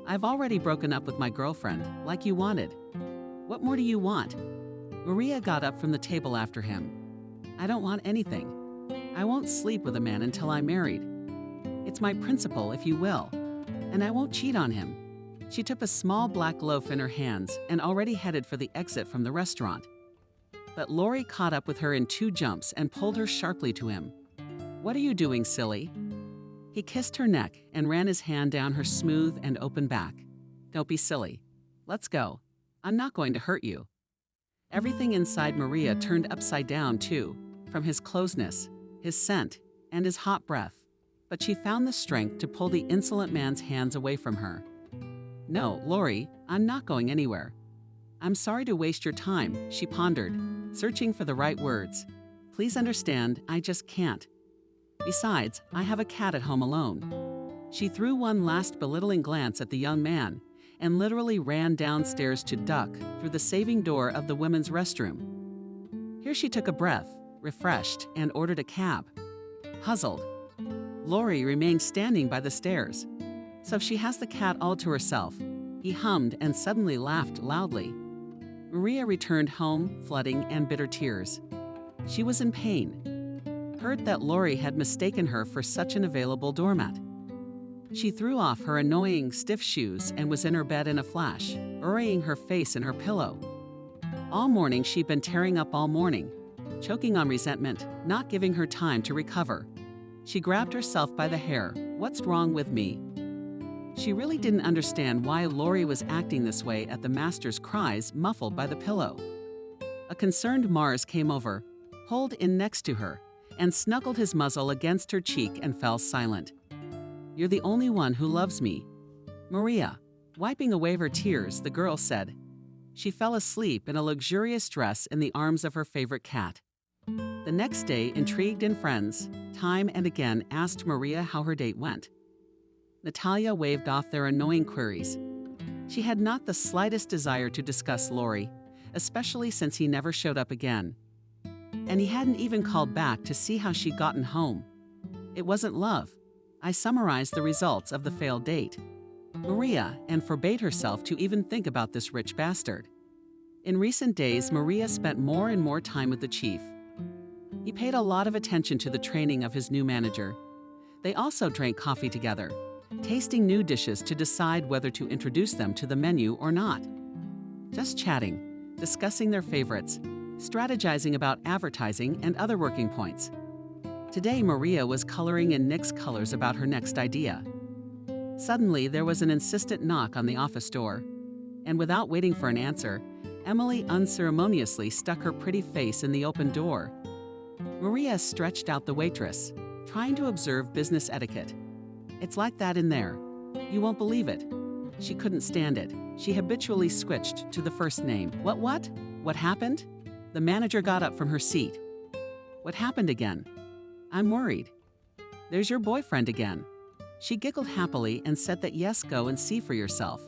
I've already broken up with my girlfriend, like you wanted. What more do you want? Maria got up from the table after him. I don't want anything. I won't sleep with a man until I'm married. It's my principle, if you will. And I won't cheat on him. She took a small black loaf in her hands and already headed for the exit from the restaurant. But Lori caught up with her in 2 jumps and pulled her sharply to him. What are you doing, silly? He kissed her neck and ran his hand down her smooth and open back. Don't be silly. Let's go. I'm not going to hurt you. Everything inside Maria turned upside down, too, from his closeness, his scent, and his hot breath. But she found the strength to pull the insolent man's hands away from her. No, Lori, I'm not going anywhere. I'm sorry to waste your time, she pondered, searching for the right words. Please understand, I just can't. Besides, I have a cat at home alone. She threw one last belittling glance at the young man and literally ran downstairs to duck through the saving door of the women's restroom. Here she took a breath, refreshed, and ordered a cab. Puzzled, Lori remained standing by the stairs. So she has the cat all to herself. He hummed and suddenly laughed loudly. Maria returned home, flooding and bitter tears. She was in pain. Heard that Lori had mistaken her for such an available doormat. She threw off her annoying, stiff shoes and was in her bed in a flash, burying her face in her pillow. All morning she'd been tearing up all morning, choking on resentment, not giving her time to recover. She grabbed herself by the hair. What's wrong with me? She really didn't understand why Lori was acting this way at the master's cries muffled by the pillow. A concerned Mars came over, pulled in next to her, and snuggled his muzzle against her cheek and fell silent. "You're the only one who loves me." "Maria." Wiping away her tears, the girl said. She fell asleep in a luxurious dress in the arms of her favorite cat. The next day, intrigued and friends, time and again asked Maria how her date went. Natalia waved off their annoying queries. She had not the slightest desire to discuss Lori, especially since he never showed up again. And he hadn't even called back to see how she'd gotten home. It wasn't love. I summarized the results of the failed date. Maria, and forbade herself to even think about this rich bastard. In recent days, Maria spent more and more time with the chief. He paid a lot of attention to the training of his new manager. They also drank coffee together, tasting new dishes to decide whether to introduce them to the menu or not. Just chatting, discussing their favorites, strategizing about advertising and other working points. Today, Maria was coloring in Nick's colors about her next idea. Suddenly, there was an insistent knock on the office door, and without waiting for an answer, Emily unceremoniously stuck her pretty face in the open door. Maria stretched out the waitress, trying to observe business etiquette. "It's like that in there. You won't believe it." She couldn't stand it. She habitually switched to the first name. What? What happened?" The manager got up from her seat. "What happened again?" "I'm worried." "There's your boyfriend again." She giggled happily and said that yes, go and see for yourself.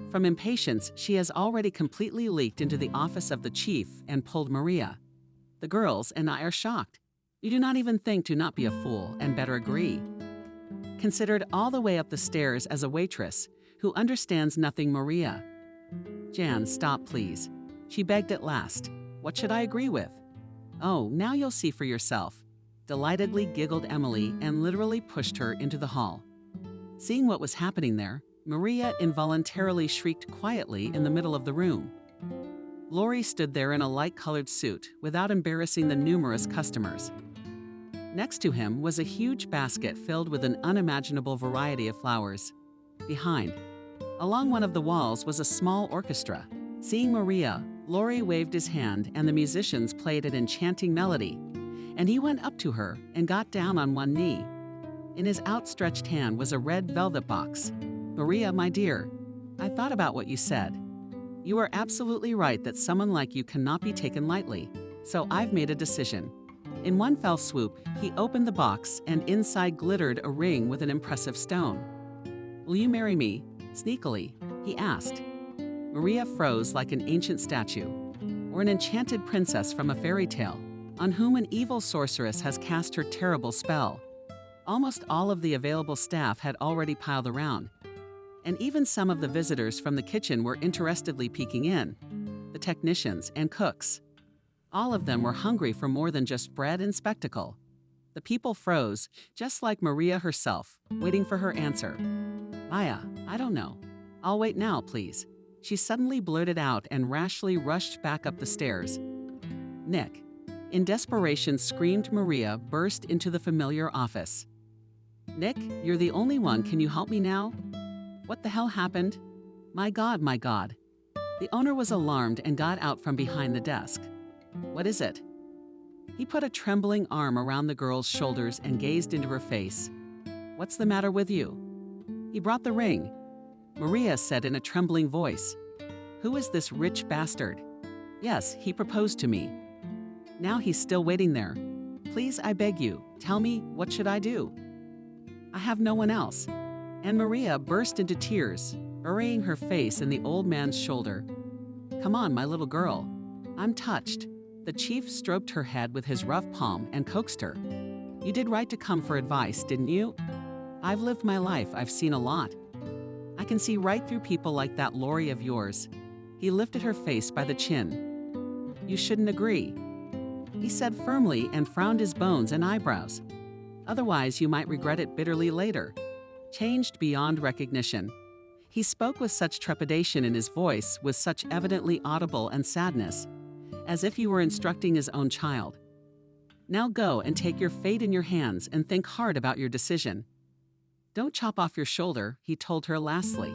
From impatience, she has already completely leaked into the office of the chief and pulled Maria. The girls and I are shocked. You do not even think to not be a fool and better agree. Considered all the way up the stairs as a waitress who understands nothing Maria. "Jan, stop please," she begged at last. "What should I agree with?" "Oh, now you'll see for yourself," delightedly giggled Emily and literally pushed her into the hall. Seeing what was happening there, Maria involuntarily shrieked quietly in the middle of the room. Lori stood there in a light-colored suit without embarrassing the numerous customers. Next to him was a huge basket filled with an unimaginable variety of flowers. Behind, along one of the walls, was a small orchestra. Seeing Maria, Lori waved his hand and the musicians played an enchanting melody, and he went up to her and got down on one knee. In his outstretched hand was a red velvet box. "Maria, my dear, I thought about what you said. You are absolutely right that someone like you cannot be taken lightly, so I've made a decision." In one fell swoop, he opened the box and inside glittered a ring with an impressive stone. "Will you marry me?" Sneakily, he asked. Maria froze like an ancient statue, or an enchanted princess from a fairy tale, on whom an evil sorceress has cast her terrible spell. Almost all of the available staff had already piled around, and even some of the visitors from the kitchen were interestedly peeking in, the technicians and cooks. All of them were hungry for more than just bread and spectacle. The people froze, just like Maria herself, waiting for her answer. "Maya, I don't know. I'll wait now, please." She suddenly blurted out and rashly rushed back up the stairs. "Nick." In desperation, screamed Maria, burst into the familiar office. "Nick, you're the only one. Can you help me now?" "What the hell happened?" My God, my God." The owner was alarmed and got out from behind the desk. "What is it?" He put a trembling arm around the girl's shoulders and gazed into her face. "What's the matter with you?" "He brought the ring," Maria said in a trembling voice. "Who is this rich bastard?" "Yes, he proposed to me. Now he's still waiting there. Please, I beg you, tell me, what should I do?" "I have no one else." And Maria burst into tears, burying her face in the old man's shoulder. "Come on, my little girl. I'm touched." The chief stroked her head with his rough palm and coaxed her. "You did right to come for advice, didn't you? I've lived my life, I've seen a lot. I can see right through people like that Lori of yours." He lifted her face by the chin. "You shouldn't agree," he said firmly and frowned his bones and eyebrows. "Otherwise, you might regret it bitterly later." changed beyond recognition. He spoke with such trepidation in his voice, with such evidently audible and sadness, as if he were instructing his own child. Now go and take your fate in your hands and think hard about your decision. Don't chop off your shoulder, he told her lastly.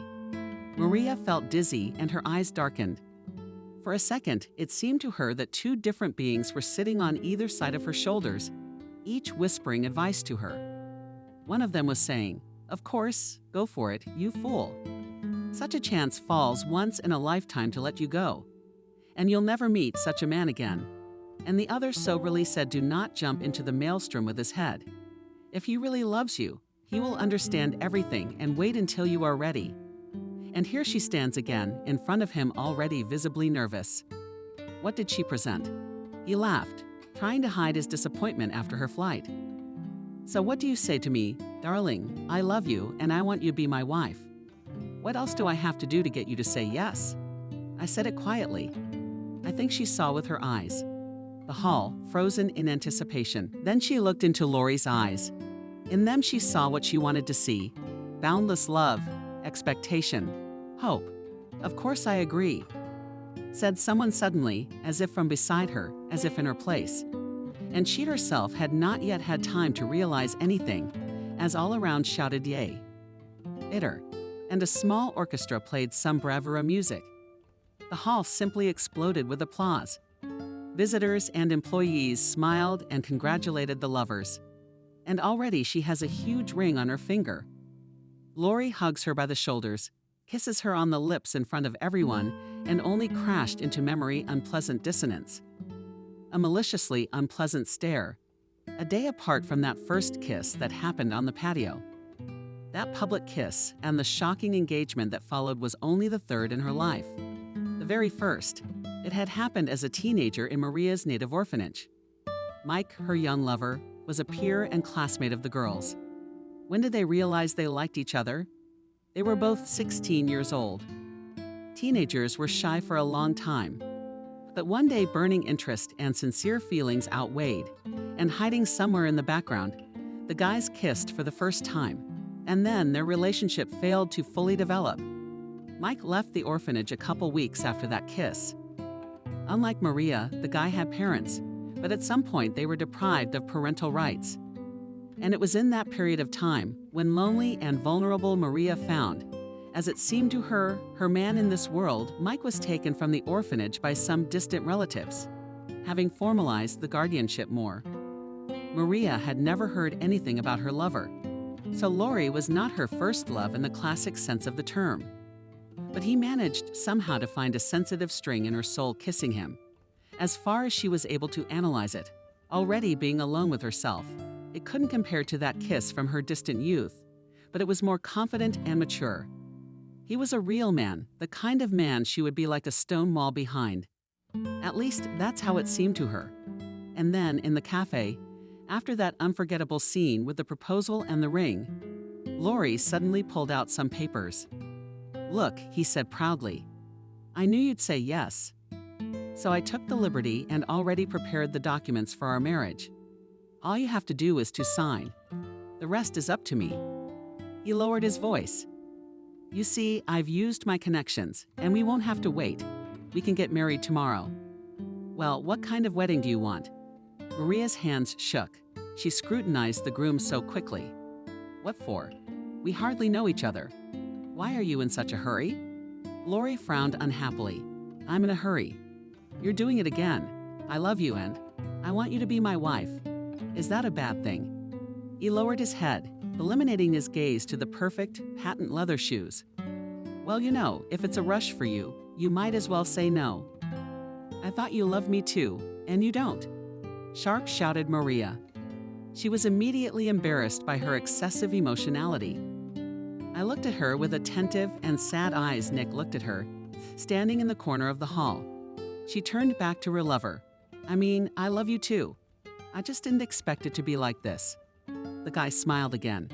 Maria felt dizzy and her eyes darkened. For a second, it seemed to her that two different beings were sitting on either side of her shoulders, each whispering advice to her. One of them was saying, "Of course, go for it, you fool. Such a chance falls once in a lifetime to let you go, and you'll never meet such a man again." And the other soberly said, "Do not jump into the maelstrom with his head. If he really loves you, he will understand everything and wait until you are ready." And here she stands again, in front of him, already visibly nervous. What did she present? He laughed, trying to hide his disappointment after her flight. "So what do you say to me? Darling, I love you and I want you to be my wife. What else do I have to do to get you to say yes?" I said it quietly. I think she saw with her eyes. The hall, frozen in anticipation. Then she looked into Lori's eyes. In them she saw what she wanted to see: boundless love, expectation, hope. "Of course I agree," said someone suddenly, as if from beside her, as if in her place. And she herself had not yet had time to realize anything, as all around shouted yea. Bitter, and a small orchestra played some bravura music. The hall simply exploded with applause. Visitors and employees smiled and congratulated the lovers. And already she has a huge ring on her finger. Lori hugs her by the shoulders, kisses her on the lips in front of everyone, and only crashed into memory unpleasant dissonance. A maliciously unpleasant stare, a day apart from that first kiss that happened on the patio. That public kiss and the shocking engagement that followed was only the third in her life. The very first, it had happened as a teenager in Maria's native orphanage. Mike, her young lover, was a peer and classmate of the girls. When did they realize they liked each other? They were both 16 years old. Teenagers were shy for a long time. But one day, burning interest and sincere feelings outweighed, and hiding somewhere in the background, the guys kissed for the first time, and then their relationship failed to fully develop. Mike left the orphanage a couple weeks after that kiss. Unlike Maria, the guy had parents, but at some point they were deprived of parental rights. And it was in that period of time when lonely and vulnerable Maria found, as it seemed to her, her man in this world. Mike was taken from the orphanage by some distant relatives, having formalized the guardianship more. Maria had never heard anything about her lover, so Lori was not her first love in the classic sense of the term. But he managed somehow to find a sensitive string in her soul kissing him, as far as she was able to analyze it, already being alone with herself. It couldn't compare to that kiss from her distant youth, but it was more confident and mature. He was a real man, the kind of man she would be like a stone wall behind. At least that's how it seemed to her. And then, in the cafe, after that unforgettable scene with the proposal and the ring, Lori suddenly pulled out some papers. "Look," he said proudly. "I knew you'd say yes. So I took the liberty and already prepared the documents for our marriage. All you have to do is to sign. The rest is up to me." He lowered his voice. "You see, I've used my connections, and we won't have to wait. We can get married tomorrow." "Well, what kind of wedding do you want?" Maria's hands shook. She scrutinized the groom so quickly. "What for? We hardly know each other. Why are you in such a hurry?" Lori frowned unhappily. "I'm in a hurry. You're doing it again. I love you and I want you to be my wife. Is that a bad thing?" He lowered his head, eliminating his gaze to the perfect, patent leather shoes. "Well, you know, if it's a rush for you, you might as well say no." "I thought you loved me too, and you don't," sharp shouted Maria. She was immediately embarrassed by her excessive emotionality. I looked at her with attentive and sad eyes. Nick looked at her, standing in the corner of the hall. She turned back to her lover. "I mean, I love you too. I just didn't expect it to be like this." The guy smiled again.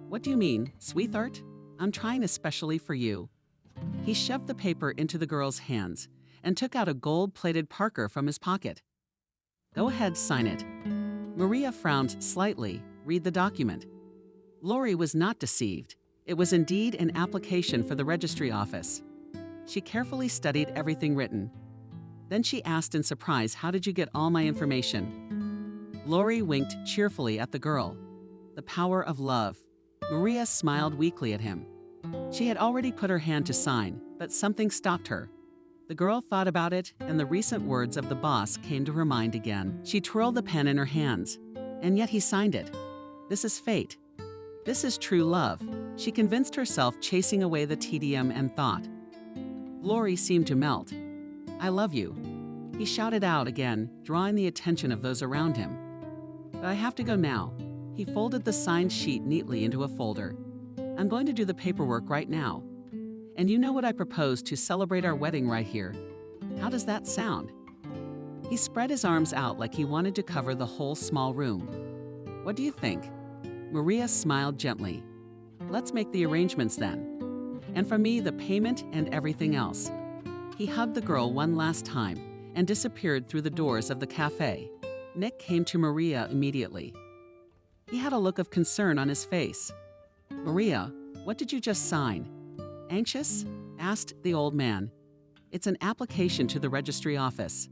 "What do you mean, sweetheart? I'm trying especially for you." He shoved the paper into the girl's hands and took out a gold-plated Parker from his pocket. "Go ahead, sign it." Maria frowned slightly. "Read the document." Lori was not deceived. It was indeed an application for the registry office. She carefully studied everything written. Then she asked in surprise, "How did you get all my information?" Lori winked cheerfully at the girl. The power of love. Maria smiled weakly at him. She had already put her hand to sign, but something stopped her. The girl thought about it, and the recent words of the boss came to her mind again. She twirled the pen in her hands, and yet he signed it. This is fate. This is true love. She convinced herself, chasing away the tedium and thought. Lori seemed to melt. "I love you," he shouted out again, drawing the attention of those around him. "But I have to go now." He folded the signed sheet neatly into a folder. "I'm going to do the paperwork right now. And you know what I propose to celebrate our wedding right here. How does that sound?" He spread his arms out like he wanted to cover the whole small room. "What do you think?" Maria smiled gently. "Let's make the arrangements then. And from me, the payment and everything else." He hugged the girl one last time and disappeared through the doors of the cafe. Nick came to Maria immediately. He had a look of concern on his face. "Maria, what did you just sign?" "Anxious?" asked the old man. "It's an application to the registry office.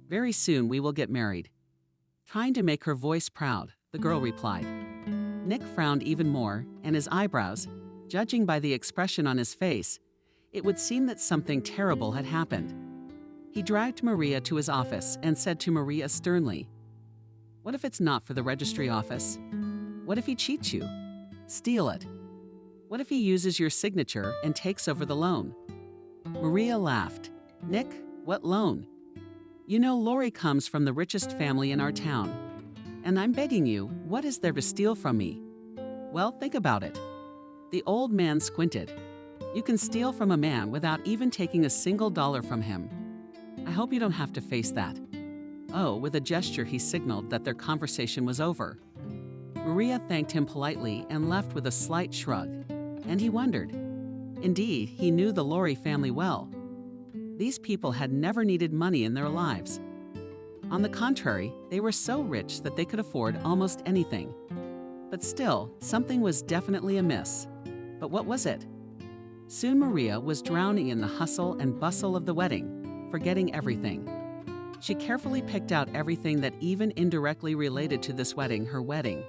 Very soon we will get married." Trying to make her voice proud, the girl replied. Nick frowned even more, and his eyebrows, judging by the expression on his face, it would seem that something terrible had happened. He dragged Maria to his office and said to Maria sternly, "What if it's not for the registry office? What if he cheats you? Steal it? What if he uses your signature and takes over the loan?" Maria laughed. "Nick, what loan? You know Lori comes from the richest family in our town. And I'm begging you, what is there to steal from me?" "Well, think about it." The old man squinted. "You can steal from a man without even taking a single dollar from him. I hope you don't have to face that." Oh, with a gesture he signaled that their conversation was over. Maria thanked him politely and left with a slight shrug. And he wondered. Indeed, he knew the Lori family well. These people had never needed money in their lives. On the contrary, they were so rich that they could afford almost anything. But still, something was definitely amiss. But what was it? Soon Maria was drowning in the hustle and bustle of the wedding, forgetting everything. She carefully picked out everything that even indirectly related to this wedding, her wedding.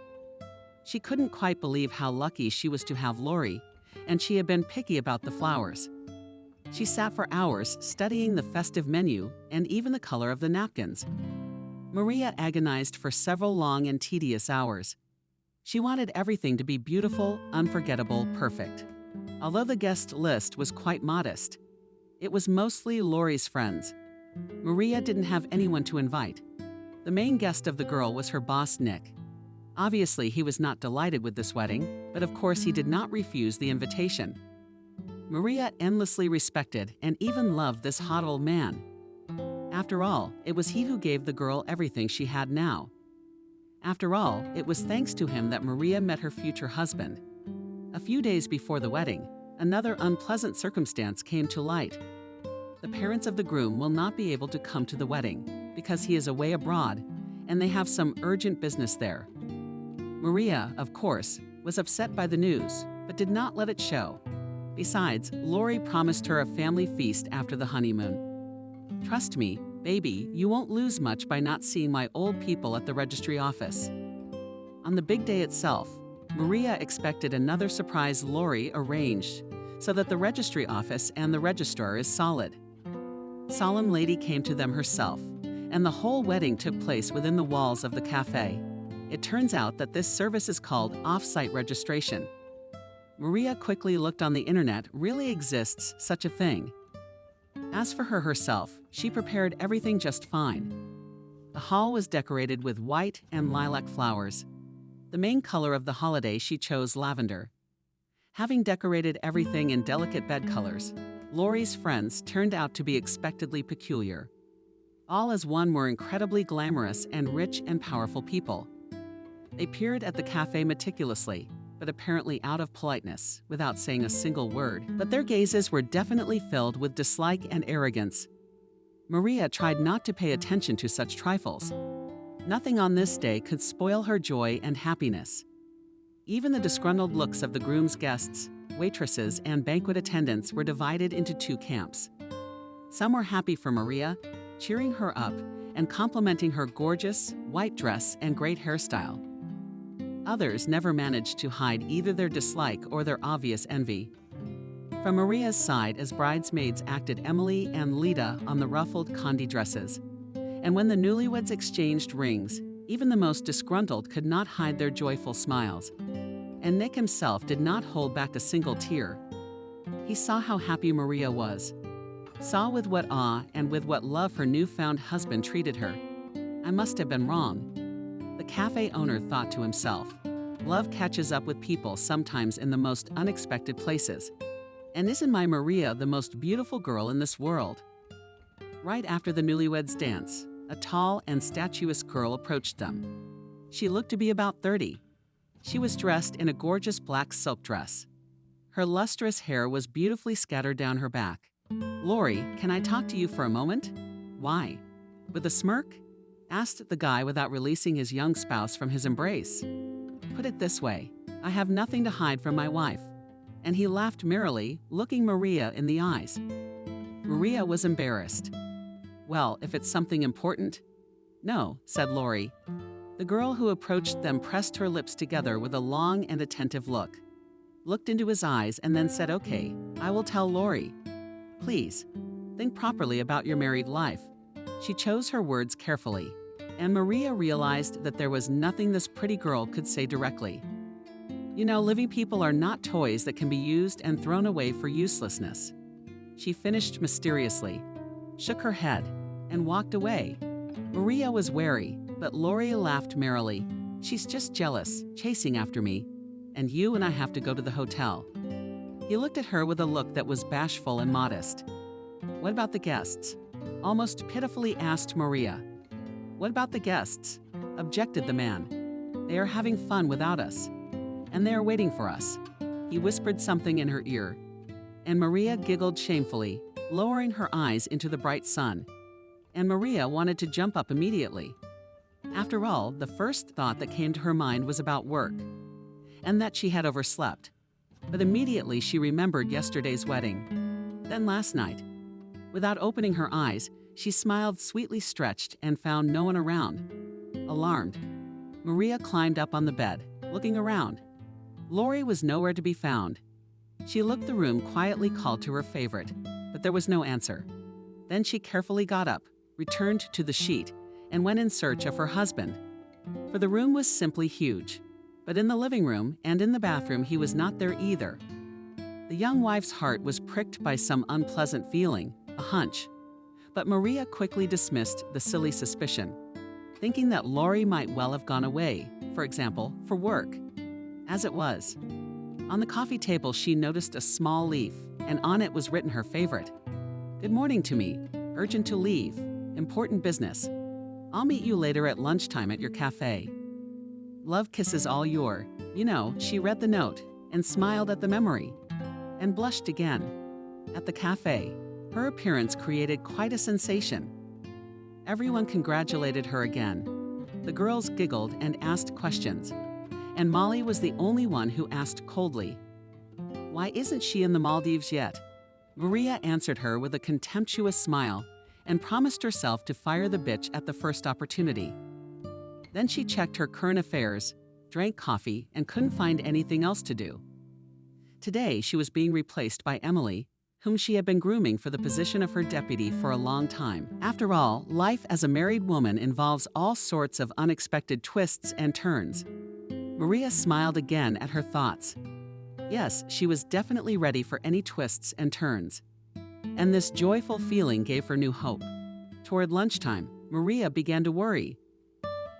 She couldn't quite believe how lucky she was to have Lori, and she had been picky about the flowers. She sat for hours studying the festive menu and even the color of the napkins. Maria agonized for several long and tedious hours. She wanted everything to be beautiful, unforgettable, perfect. Although the guest list was quite modest, it was mostly Lori's friends. Maria didn't have anyone to invite. The main guest of the girl was her boss, Nick. Obviously, he was not delighted with this wedding, but of course he did not refuse the invitation. Maria endlessly respected and even loved this hot old man. After all, it was he who gave the girl everything she had now. After all, it was thanks to him that Maria met her future husband. A few days before the wedding, another unpleasant circumstance came to light. The parents of the groom will not be able to come to the wedding because he is away abroad and they have some urgent business there. Maria, of course, was upset by the news, but did not let it show. Besides, Lori promised her a family feast after the honeymoon. "Trust me, baby, you won't lose much by not seeing my old people at the registry office." On the big day itself, Maria expected another surprise Lori arranged so that the registry office and the registrar is solid. Solemn Lady came to them herself, and the whole wedding took place within the walls of the cafe. It turns out that this service is called off-site registration. Maria quickly looked on the internet. Really exists such a thing. As for her herself, she prepared everything just fine. The hall was decorated with white and lilac flowers. The main color of the holiday she chose lavender. Having decorated everything in delicate bed colors, Lori's friends turned out to be expectedly peculiar. All as one were incredibly glamorous and rich and powerful people. They peered at the cafe meticulously, but apparently out of politeness, without saying a single word. But their gazes were definitely filled with dislike and arrogance. Maria tried not to pay attention to such trifles. Nothing on this day could spoil her joy and happiness. Even the disgruntled looks of the groom's guests, waitresses, and banquet attendants were divided into two camps. Some were happy for Maria, cheering her up and complimenting her gorgeous white dress and great hairstyle. Others never managed to hide either their dislike or their obvious envy. From Maria's side, as bridesmaids acted Emily and Lita on the ruffled condi dresses. And when the newlyweds exchanged rings, even the most disgruntled could not hide their joyful smiles. And Nick himself did not hold back a single tear. He saw how happy Maria was, saw with what awe and with what love her newfound husband treated her. I must have been wrong. The cafe owner thought to himself. Love catches up with people sometimes in the most unexpected places. And isn't my Maria the most beautiful girl in this world? Right after the newlyweds' dance, a tall and statuesque girl approached them. She looked to be about 30. She was dressed in a gorgeous black silk dress. Her lustrous hair was beautifully scattered down her back. "Lori, can I talk to you for a moment?" "Why?" With a smirk, asked the guy without releasing his young spouse from his embrace. "Put it this way, I have nothing to hide from my wife." And he laughed merrily, looking Maria in the eyes. Maria was embarrassed. "Well, if it's something important." "No," said Lori. The girl who approached them pressed her lips together with a long and attentive look, looked into his eyes, and then said, "Okay, I will tell Lori. Please, think properly about your married life." She chose her words carefully, and Maria realized that there was nothing this pretty girl could say directly. You know, living people are not toys that can be used and thrown away for uselessness. She finished mysteriously, shook her head, and walked away. Maria was wary, but Lori laughed merrily. "She's just jealous, chasing after me. And you and I have to go to the hotel." He looked at her with a look that was bashful and modest. "What about the guests?" almost pitifully asked Maria. "What about the guests?" objected the man. "They are having fun without us. And they are waiting for us." He whispered something in her ear, and Maria giggled shamefully, lowering her eyes into the bright sun. And Maria wanted to jump up immediately. After all, the first thought that came to her mind was about work, and that she had overslept. But immediately she remembered yesterday's wedding. Then last night. Without opening her eyes, she smiled, sweetly stretched, and found no one around. Alarmed, Maria climbed up on the bed, looking around. Lori was nowhere to be found. She looked the room, quietly called to her favorite, but there was no answer. Then she carefully got up, returned to the sheet, and went in search of her husband. For the room was simply huge. But in the living room and in the bathroom, he was not there either. The young wife's heart was pricked by some unpleasant feeling, a hunch. But Maria quickly dismissed the silly suspicion, thinking that Lori might well have gone away, for example, for work. As it was, on the coffee table she noticed a small leaf, and on it was written her favorite. "Good morning to me. Urgent to leave. Important business. I'll meet you later at lunchtime at your cafe. Love kisses all your." You know, she read the note and smiled at the memory, and blushed again. At the cafe, her appearance created quite a sensation. Everyone congratulated her again. The girls giggled and asked questions, and Molly was the only one who asked coldly, "Why isn't she in the Maldives yet?" Maria answered her with a contemptuous smile and promised herself to fire the bitch at the first opportunity. Then she checked her current affairs, drank coffee, and couldn't find anything else to do. Today, she was being replaced by Emily, whom she had been grooming for the position of her deputy for a long time. After all, life as a married woman involves all sorts of unexpected twists and turns. Maria smiled again at her thoughts. Yes, she was definitely ready for any twists and turns. And this joyful feeling gave her new hope. Toward lunchtime, Maria began to worry.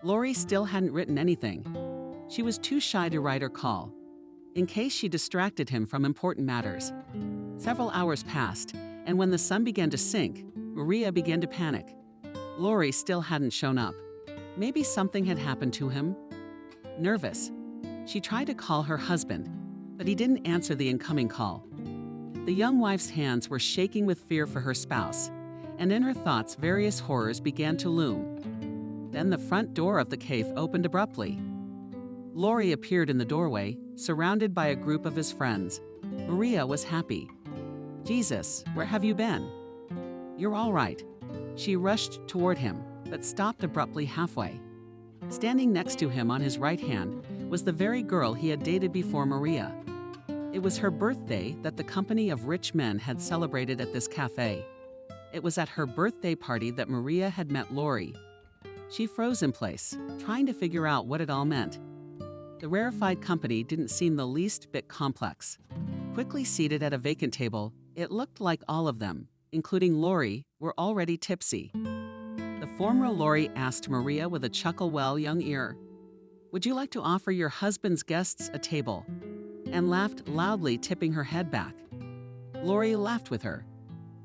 Lori still hadn't written anything. She was too shy to write or call, in case she distracted him from important matters. Several hours passed, and when the sun began to sink, Maria began to panic. Lori still hadn't shown up. Maybe something had happened to him. Nervous, she tried to call her husband, but he didn't answer the incoming call. The young wife's hands were shaking with fear for her spouse, and in her thoughts various horrors began to loom. Then the front door of the cafe opened abruptly. Lori appeared in the doorway, surrounded by a group of his friends. Maria was happy. "Jesus, where have you been?" "You're all right." She rushed toward him, but stopped abruptly halfway. Standing next to him on his right hand was the very girl he had dated before Maria. It was her birthday that the company of rich men had celebrated at this cafe. It was at her birthday party that Maria had met Lori. She froze in place, trying to figure out what it all meant. The rarefied company didn't seem the least bit complex. Quickly seated at a vacant table, it looked like all of them, including Lori, were already tipsy. The former Lori asked Maria with a chuckle, "Well, young ear, would you like to offer your husband's guests a table?" and laughed loudly, tipping her head back. Lori laughed with her.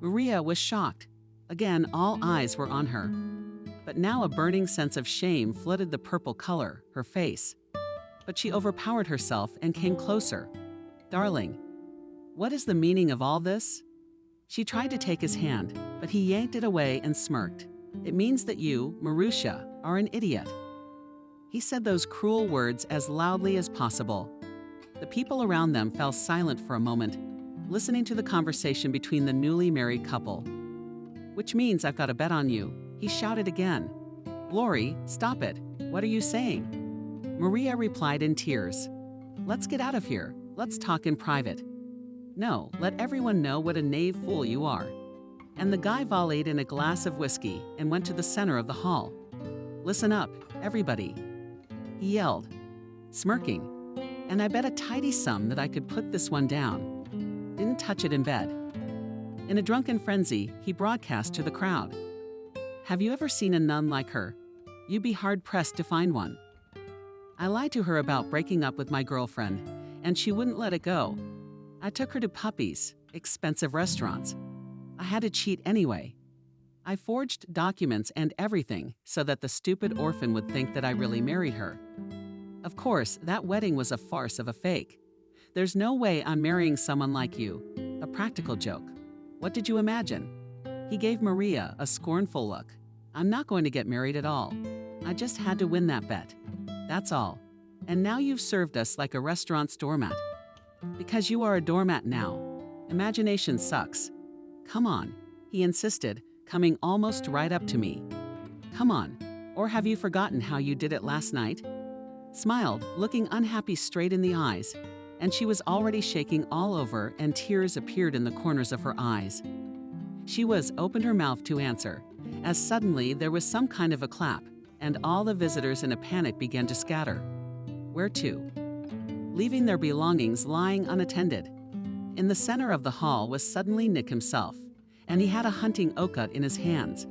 Maria was shocked. Again, all eyes were on her. But now a burning sense of shame flooded the purple color, her face. But she overpowered herself and came closer. "Darling, what is the meaning of all this?" She tried to take his hand, but he yanked it away and smirked. "It means that you, Marusha, are an idiot." He said those cruel words as loudly as possible. The people around them fell silent for a moment, listening to the conversation between the newly married couple. "Which means I've got a bet on you," he shouted again. "Lori, stop it. What are you saying?" Maria replied in tears. "Let's get out of here. Let's talk in private." "No, let everyone know what a knave fool you are." And the guy volleyed in a glass of whiskey and went to the center of the hall. "Listen up, everybody," he yelled, smirking. "And I bet a tidy sum that I could put this one down. Didn't touch it in bed." In a drunken frenzy, he broadcast to the crowd. "Have you ever seen a nun like her? You'd be hard-pressed to find one. I lied to her about breaking up with my girlfriend, and she wouldn't let it go. I took her to puppies, expensive restaurants. I had to cheat anyway. I forged documents and everything so that the stupid orphan would think that I really married her. Of course, that wedding was a farce of a fake. There's no way I'm marrying someone like you. A practical joke. What did you imagine?" He gave Maria a scornful look. "I'm not going to get married at all. I just had to win that bet. That's all. And now you've served us like a restaurant's doormat. Because you are a doormat now. Imagination sucks. Come on," he insisted, coming almost right up to me. "Come on. Or have you forgotten how you did it last night?" Smiled, looking unhappy straight in the eyes, and she was already shaking all over and tears appeared in the corners of her eyes. She opened her mouth to answer, as suddenly there was some kind of a clap, and all the visitors in a panic began to scatter. Where to? Leaving their belongings lying unattended. In the center of the hall was suddenly Nick himself, and he had a hunting okut in his hands.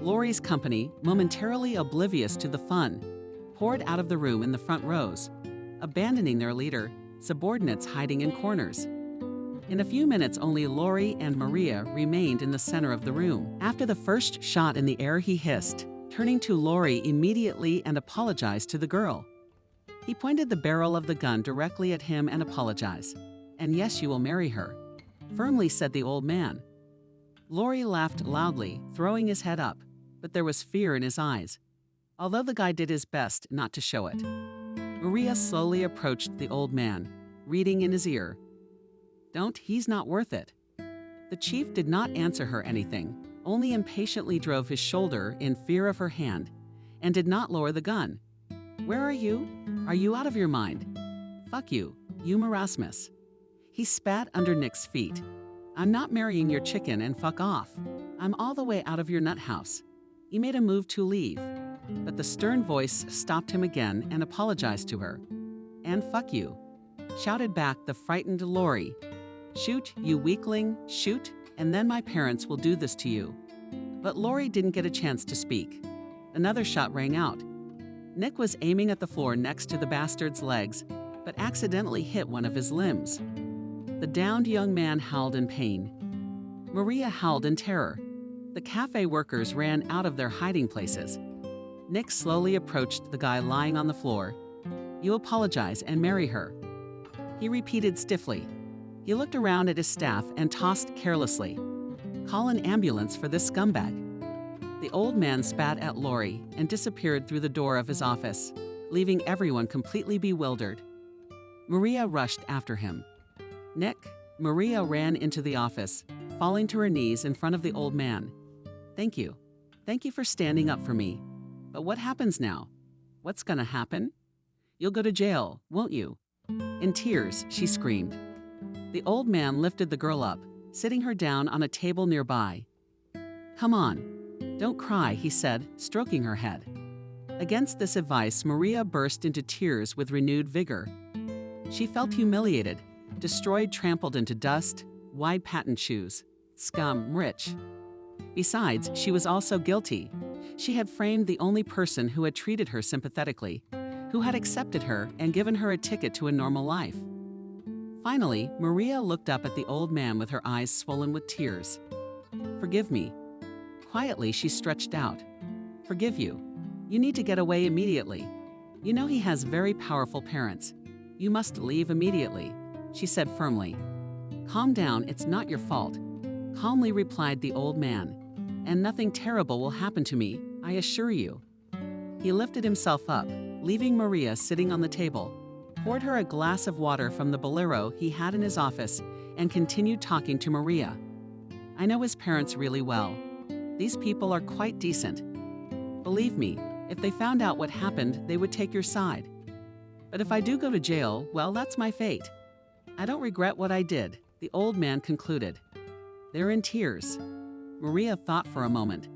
Lori's company, momentarily oblivious to the fun, poured out of the room in the front rows, abandoning their leader, subordinates hiding in corners. In a few minutes, only Lori and Maria remained in the center of the room. After the first shot in the air, he hissed, turning to Lori immediately and apologized to the girl. He pointed the barrel of the gun directly at him and apologized. "And yes, you will marry her," firmly said the old man. Lori laughed loudly, throwing his head up, but there was fear in his eyes, although the guy did his best not to show it. Maria slowly approached the old man, reading in his ear, He's not worth it." The chief did not answer her anything, only impatiently drove his shoulder in fear of her hand, and did not lower the gun. "Where are you? Are you out of your mind? Fuck you, you Marasmus." He spat under Nick's feet. "I'm not marrying your chicken and fuck off. I'm all the way out of your nut house." He made a move to leave, but the stern voice stopped him again and apologized to her. "And fuck you," shouted back the frightened Lori. "Shoot, you weakling, shoot, and then my parents will do this to you." But Lori didn't get a chance to speak. Another shot rang out. Nick was aiming at the floor next to the bastard's legs, but accidentally hit one of his limbs. The downed young man howled in pain. Maria howled in terror. The cafe workers ran out of their hiding places. Nick slowly approached the guy lying on the floor. "You apologize and marry her," he repeated stiffly. He looked around at his staff and tossed carelessly. "Call an ambulance for this scumbag." The old man spat at Lori and disappeared through the door of his office, leaving everyone completely bewildered. Maria rushed after him. Nick, Maria ran into the office, falling to her knees in front of the old man. Thank you. Thank you for standing up for me. But what happens now? What's gonna happen? You'll go to jail, won't you? In tears, she screamed. The old man lifted the girl up, sitting her down on a table nearby. Come on. Don't cry, he said, stroking her head. Against this advice, Maria burst into tears with renewed vigor. She felt humiliated, destroyed, trampled into dust, wide patent shoes, scum, rich. Besides, she was also guilty. She had framed the only person who had treated her sympathetically, who had accepted her and given her a ticket to a normal life. Finally, Maria looked up at the old man with her eyes swollen with tears. Forgive me. Quietly, she stretched out. Forgive you. You need to get away immediately. You know he has very powerful parents. You must leave immediately, she said firmly. Calm down, it's not your fault, calmly replied the old man. And nothing terrible will happen to me, I assure you. He lifted himself up, leaving Maria sitting on the table, poured her a glass of water from the bolero he had in his office, and continued talking to Maria. I know his parents really well. These people are quite decent. Believe me, if they found out what happened, they would take your side. But if I do go to jail, well, that's my fate. I don't regret what I did, the old man concluded. They're in tears. Maria thought for a moment.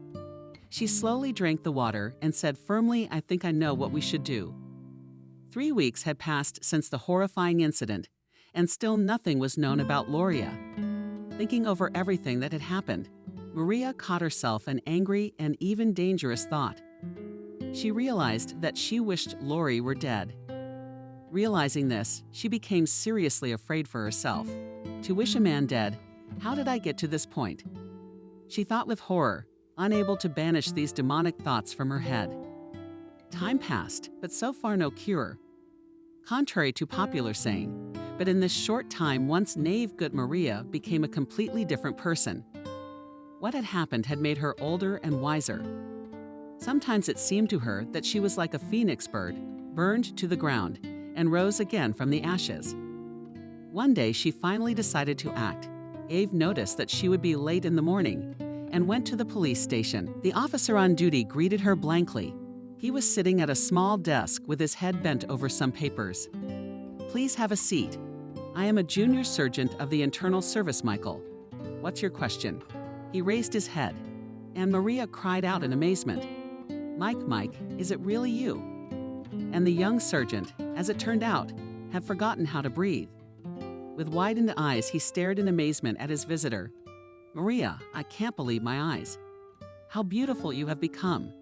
She slowly drank the water and said firmly, I think I know what we should do. 3 weeks had passed since the horrifying incident, and still nothing was known about Loria. Thinking over everything that had happened, Maria caught herself an angry and even dangerous thought. She realized that she wished Lori were dead. Realizing this, she became seriously afraid for herself. To wish a man dead, how did I get to this point? She thought with horror, unable to banish these demonic thoughts from her head. Time passed, but so far no cure. Contrary to popular saying, but in this short time, once naive good Maria became a completely different person. What had happened had made her older and wiser. Sometimes it seemed to her that she was like a phoenix bird, burned to the ground, and rose again from the ashes. One day, she finally decided to act. Eve noticed that she would be late in the morning and went to the police station. The officer on duty greeted her blankly. He was sitting at a small desk with his head bent over some papers. Please have a seat. I am a junior sergeant of the Internal Service, Michael. What's your question? He raised his head, and Maria cried out in amazement. Mike, is it really you? And the young sergeant, as it turned out, had forgotten how to breathe. With widened eyes, he stared in amazement at his visitor. Maria, I can't believe my eyes. How beautiful you have become.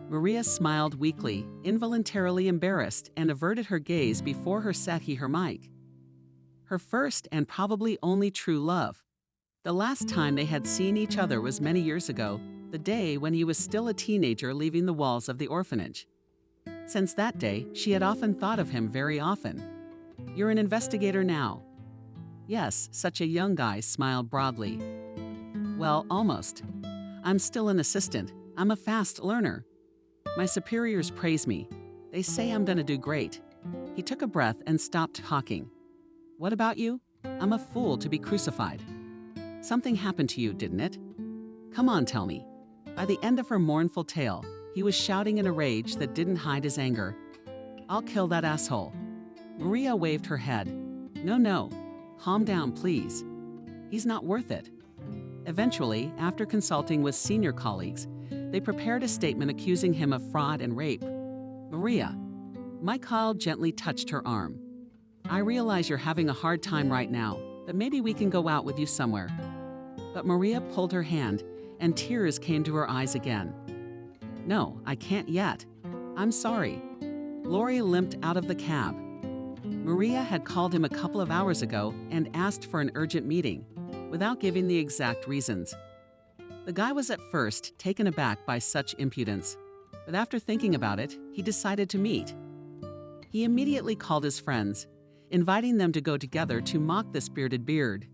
Maria smiled weakly, involuntarily embarrassed, and averted her gaze before her sat her Mike. Her first and probably only true love. The last time they had seen each other was many years ago, the day when he was still a teenager leaving the walls of the orphanage. Since that day, she had often thought of him very often. You're an investigator now. Yes, such a young guy smiled broadly. Well, almost. I'm still an assistant. I'm a fast learner. My superiors praise me. They say I'm gonna do great. He took a breath and stopped talking. What about you? I'm a fool to be crucified. Something happened to you, didn't it? Come on, tell me. By the end of her mournful tale, he was shouting in a rage that didn't hide his anger. I'll kill that asshole. Maria waved her head. No. Calm down, please. He's not worth it. Eventually, after consulting with senior colleagues, they prepared a statement accusing him of fraud and rape. Maria. Michael gently touched her arm. I realize you're having a hard time right now, but maybe we can go out with you somewhere. But Maria pulled her hand, and tears came to her eyes again. No, I can't yet. I'm sorry. Lori limped out of the cab. Maria had called him a couple of hours ago and asked for an urgent meeting, without giving the exact reasons. The guy was at first taken aback by such impudence, but after thinking about it, he decided to meet. He immediately called his friends, inviting them to go together to mock this bearded beard.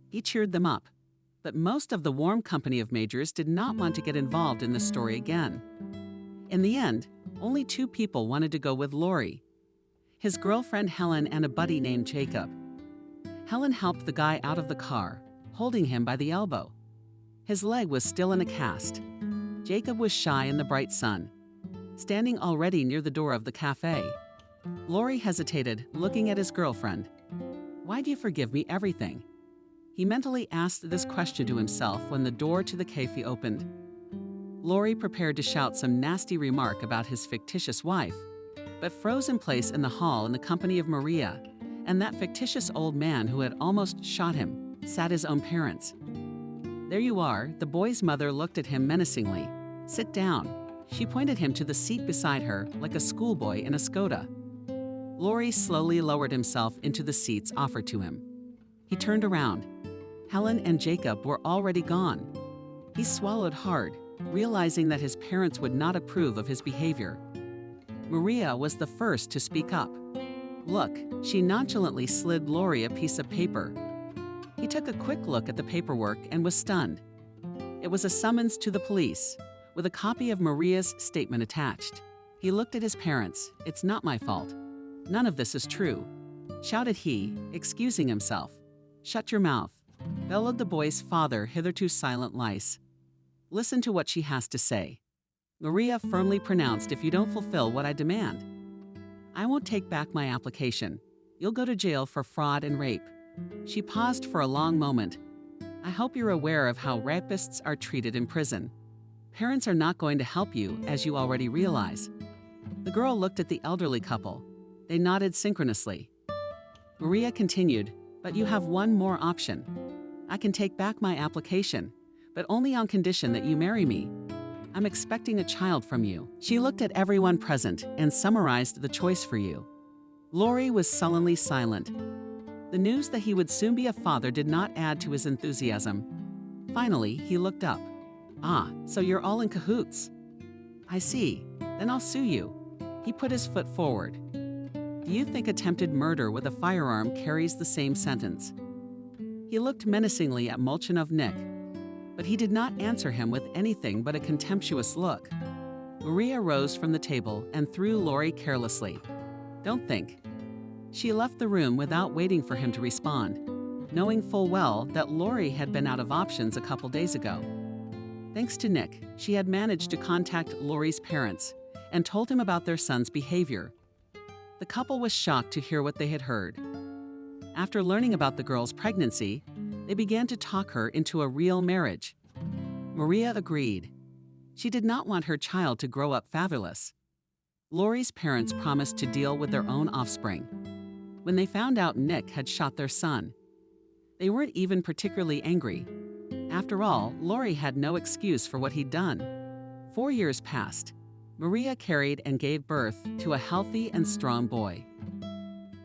He cheered them up, but most of the warm company of majors did not want to get involved in the story again. In the end, only 2 people wanted to go with Lori, his girlfriend Helen and a buddy named Jacob. Helen helped the guy out of the car, holding him by the elbow. His leg was still in a cast. Jacob was shy in the bright sun, standing already near the door of the cafe. Lori hesitated, looking at his girlfriend. "Why do you forgive me everything?" He mentally asked this question to himself when the door to the cafe opened. Lori prepared to shout some nasty remark about his fictitious wife, but froze in place in the hall in the company of Maria and that fictitious old man who had almost shot him, sat his own parents. "There you are," the boy's mother looked at him menacingly. "Sit down." She pointed him to the seat beside her like a schoolboy in a Skoda. Lori slowly lowered himself into the seats offered to him. He turned around. Helen and Jacob were already gone. He swallowed hard, realizing that his parents would not approve of his behavior. Maria was the first to speak up. "Look," she nonchalantly slid Lori a piece of paper. He took a quick look at the paperwork and was stunned. It was a summons to the police, with a copy of Maria's statement attached. He looked at his parents. "It's not my fault. None of this is true," shouted he, excusing himself. "Shut your mouth," bellowed the boy's father, hitherto silent lice. "Listen to what she has to say." Maria firmly pronounced, "If you don't fulfill what I demand, I won't take back my application. You'll go to jail for fraud and rape." She paused for a long moment. "I hope you're aware of how rapists are treated in prison. Parents are not going to help you, as you already realize." The girl looked at the elderly couple. They nodded synchronously. Maria continued, "But you have one more option. I can take back my application, but only on condition that you marry me. I'm expecting a child from you." She looked at everyone present and summarized the choice for you. Lori was sullenly silent. The news that he would soon be a father did not add to his enthusiasm. Finally, he looked up. "Ah, so you're all in cahoots." "I see. Then I'll sue you." He put his foot forward. "Do you think attempted murder with a firearm carries the same sentence?" He looked menacingly at Molchanov Nick, but he did not answer him with anything but a contemptuous look. Maria rose from the table and threw Lori carelessly. "Don't think." She left the room without waiting for him to respond, knowing full well that Lori had been out of options a couple days ago. Thanks to Nick, she had managed to contact Lori's parents and told him about their son's behavior. The couple was shocked to hear what they had heard. After learning about the girl's pregnancy, they began to talk her into a real marriage. Maria agreed. She did not want her child to grow up fatherless. Lori's parents promised to deal with their own offspring. When they found out Nick had shot their son, they weren't even particularly angry. After all, Lori had no excuse for what he'd done. 4 years passed. Maria carried and gave birth to a healthy and strong boy.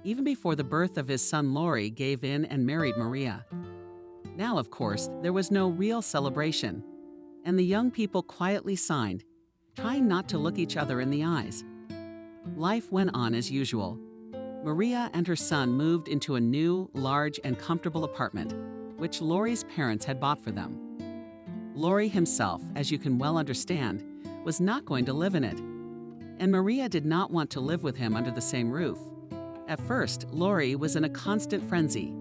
Even before the birth of his son, Lori gave in and married Maria. Now, of course, there was no real celebration, and the young people quietly signed, trying not to look each other in the eyes. Life went on as usual. Maria and her son moved into a new, large, and comfortable apartment, which Lori's parents had bought for them. Lori himself, as you can well understand, was not going to live in it, and Maria did not want to live with him under the same roof. At first, Lori was in a constant frenzy.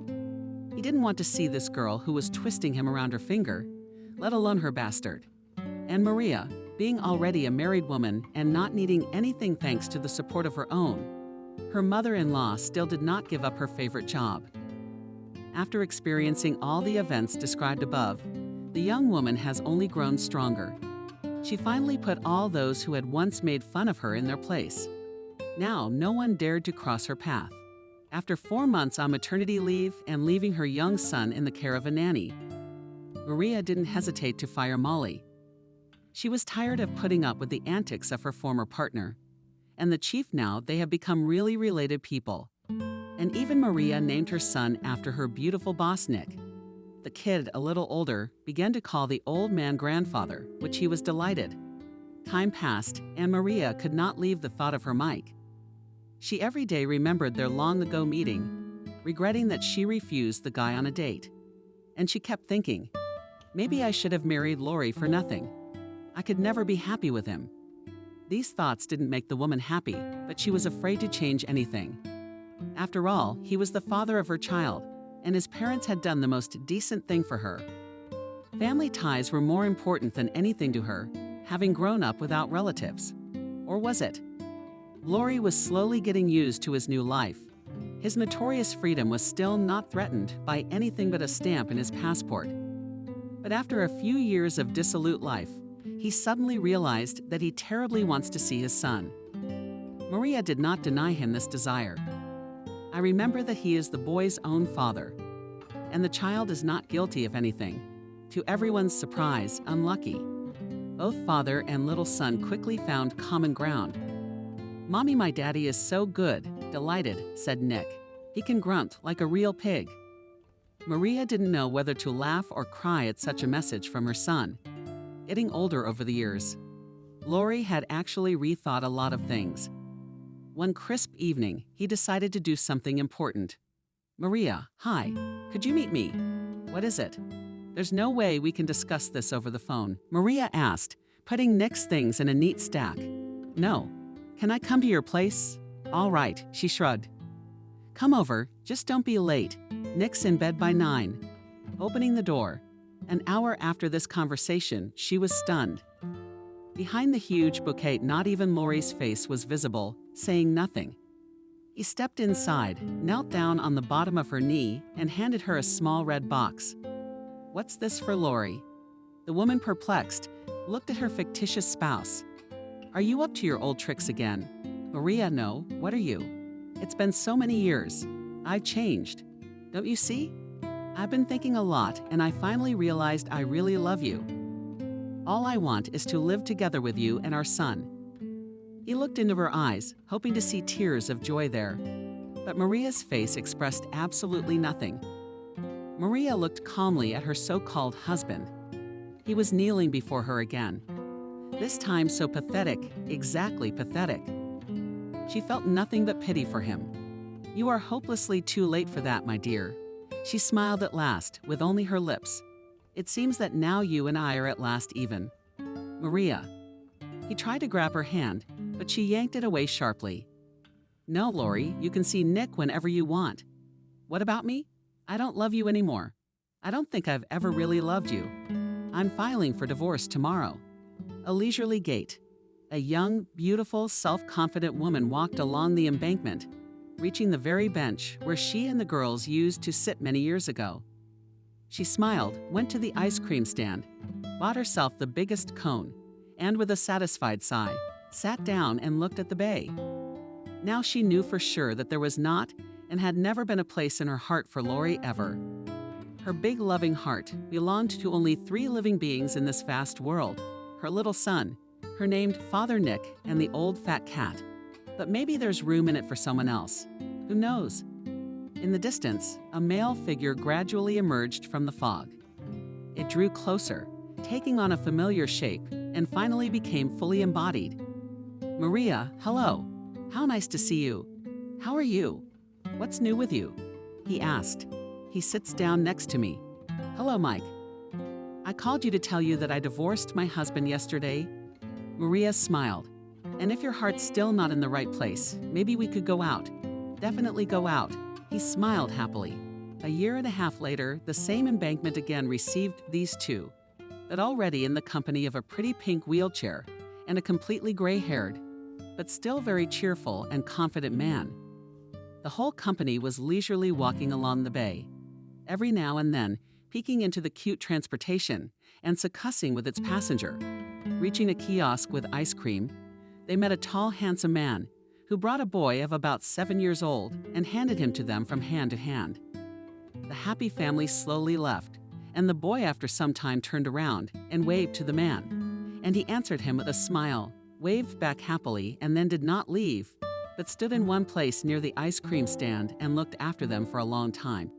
He didn't want to see this girl who was twisting him around her finger, let alone her bastard. And Maria, being already a married woman and not needing anything thanks to the support of her own, her mother-in-law still did not give up her favorite job. After experiencing all the events described above, the young woman has only grown stronger. She finally put all those who had once made fun of her in their place. Now, no one dared to cross her path. After 4 months on maternity leave and leaving her young son in the care of a nanny, Maria didn't hesitate to fire Molly. She was tired of putting up with the antics of her former partner. And the chief now, they have become really related people. And even Maria named her son after her beautiful boss, Nick. The kid, a little older, began to call the old man grandfather, which he was delighted. Time passed, and Maria could not leave the thought of her Mike. She every day remembered their long-ago meeting, regretting that she refused the guy on a date. And she kept thinking, maybe I should have married Lori for nothing. I could never be happy with him. These thoughts didn't make the woman happy, but she was afraid to change anything. After all, he was the father of her child, and his parents had done the most decent thing for her. Family ties were more important than anything to her, having grown up without relatives. Or was it? Laurie was slowly getting used to his new life. His notorious freedom was still not threatened by anything but a stamp in his passport. But after a few years of dissolute life, he suddenly realized that he terribly wants to see his son. Maria did not deny him this desire. I remember that he is the boy's own father, and the child is not guilty of anything. To everyone's surprise, unlucky. Both father and little son quickly found common ground. "Mommy, my daddy is so good," delighted, said Nick. "He can grunt like a real pig." Maria didn't know whether to laugh or cry at such a message from her son. Getting older over the years, Laurie had actually rethought a lot of things. One crisp evening, he decided to do something important. "Maria, hi, could you meet me?" "What is it?" "There's no way we can discuss this over the phone," Maria asked, putting Nick's things in a neat stack. "No. Can I come to your place?" "All right," she shrugged. "Come over, just don't be late. Nick's in bed by 9. Opening the door. An hour after this conversation, she was stunned. Behind the huge bouquet, not even Laurie's face was visible, saying nothing. He stepped inside, knelt down on the bottom of her knee, and handed her a small red box. "What's this for Laurie?" The woman, perplexed, looked at her fictitious spouse. "Are you up to your old tricks again?" "Maria, no. What are you?" "It's been so many years. I've changed. Don't you see? I've been thinking a lot, and I finally realized I really love you. All I want is to live together with you and our son." He looked into her eyes, hoping to see tears of joy there. But Maria's face expressed absolutely nothing. Maria looked calmly at her so-called husband. He was kneeling before her again. This time so pathetic, exactly pathetic. She felt nothing but pity for him. "You are hopelessly too late for that, my dear." She smiled at last, with only her lips. "It seems that now you and I are at last even." "Maria." He tried to grab her hand, but she yanked it away sharply. "No, Laurie, you can see Nick whenever you want." "What about me? I don't love you anymore. I don't think I've ever really loved you. I'm filing for divorce tomorrow." A leisurely gait. A young, beautiful, self-confident woman walked along the embankment, reaching the very bench where she and the girls used to sit many years ago. She smiled, went to the ice cream stand, bought herself the biggest cone, and with a satisfied sigh, sat down and looked at the bay. Now she knew for sure that there was not and had never been a place in her heart for Laurie ever. Her big loving heart belonged to only 3 living beings in this vast world: her little son, her named Father Nick, and the old fat cat. But maybe there's room in it for someone else. Who knows? In the distance, a male figure gradually emerged from the fog. It drew closer, taking on a familiar shape, and finally became fully embodied. "Maria, hello. How nice to see you. How are you? What's new with you?" he asked. He sits down next to me. "Hello, Mike. I called you to tell you that I divorced my husband yesterday." Maria smiled. "And if your heart's still not in the right place, maybe we could go out." "Definitely go out." He smiled happily. A year and a half later, the same embankment again received these two, but already in the company of a pretty pink wheelchair and a completely gray-haired, but still very cheerful and confident man. The whole company was leisurely walking along the bay, every now and then peeking into the cute transportation and succussing with its passenger. Reaching a kiosk with ice cream, they met a tall, handsome man who brought a boy of about 7 years old and handed him to them from hand to hand. The happy family slowly left, and the boy after some time turned around and waved to the man. And he answered him with a smile, waved back happily, and then did not leave, but stood in one place near the ice cream stand and looked after them for a long time.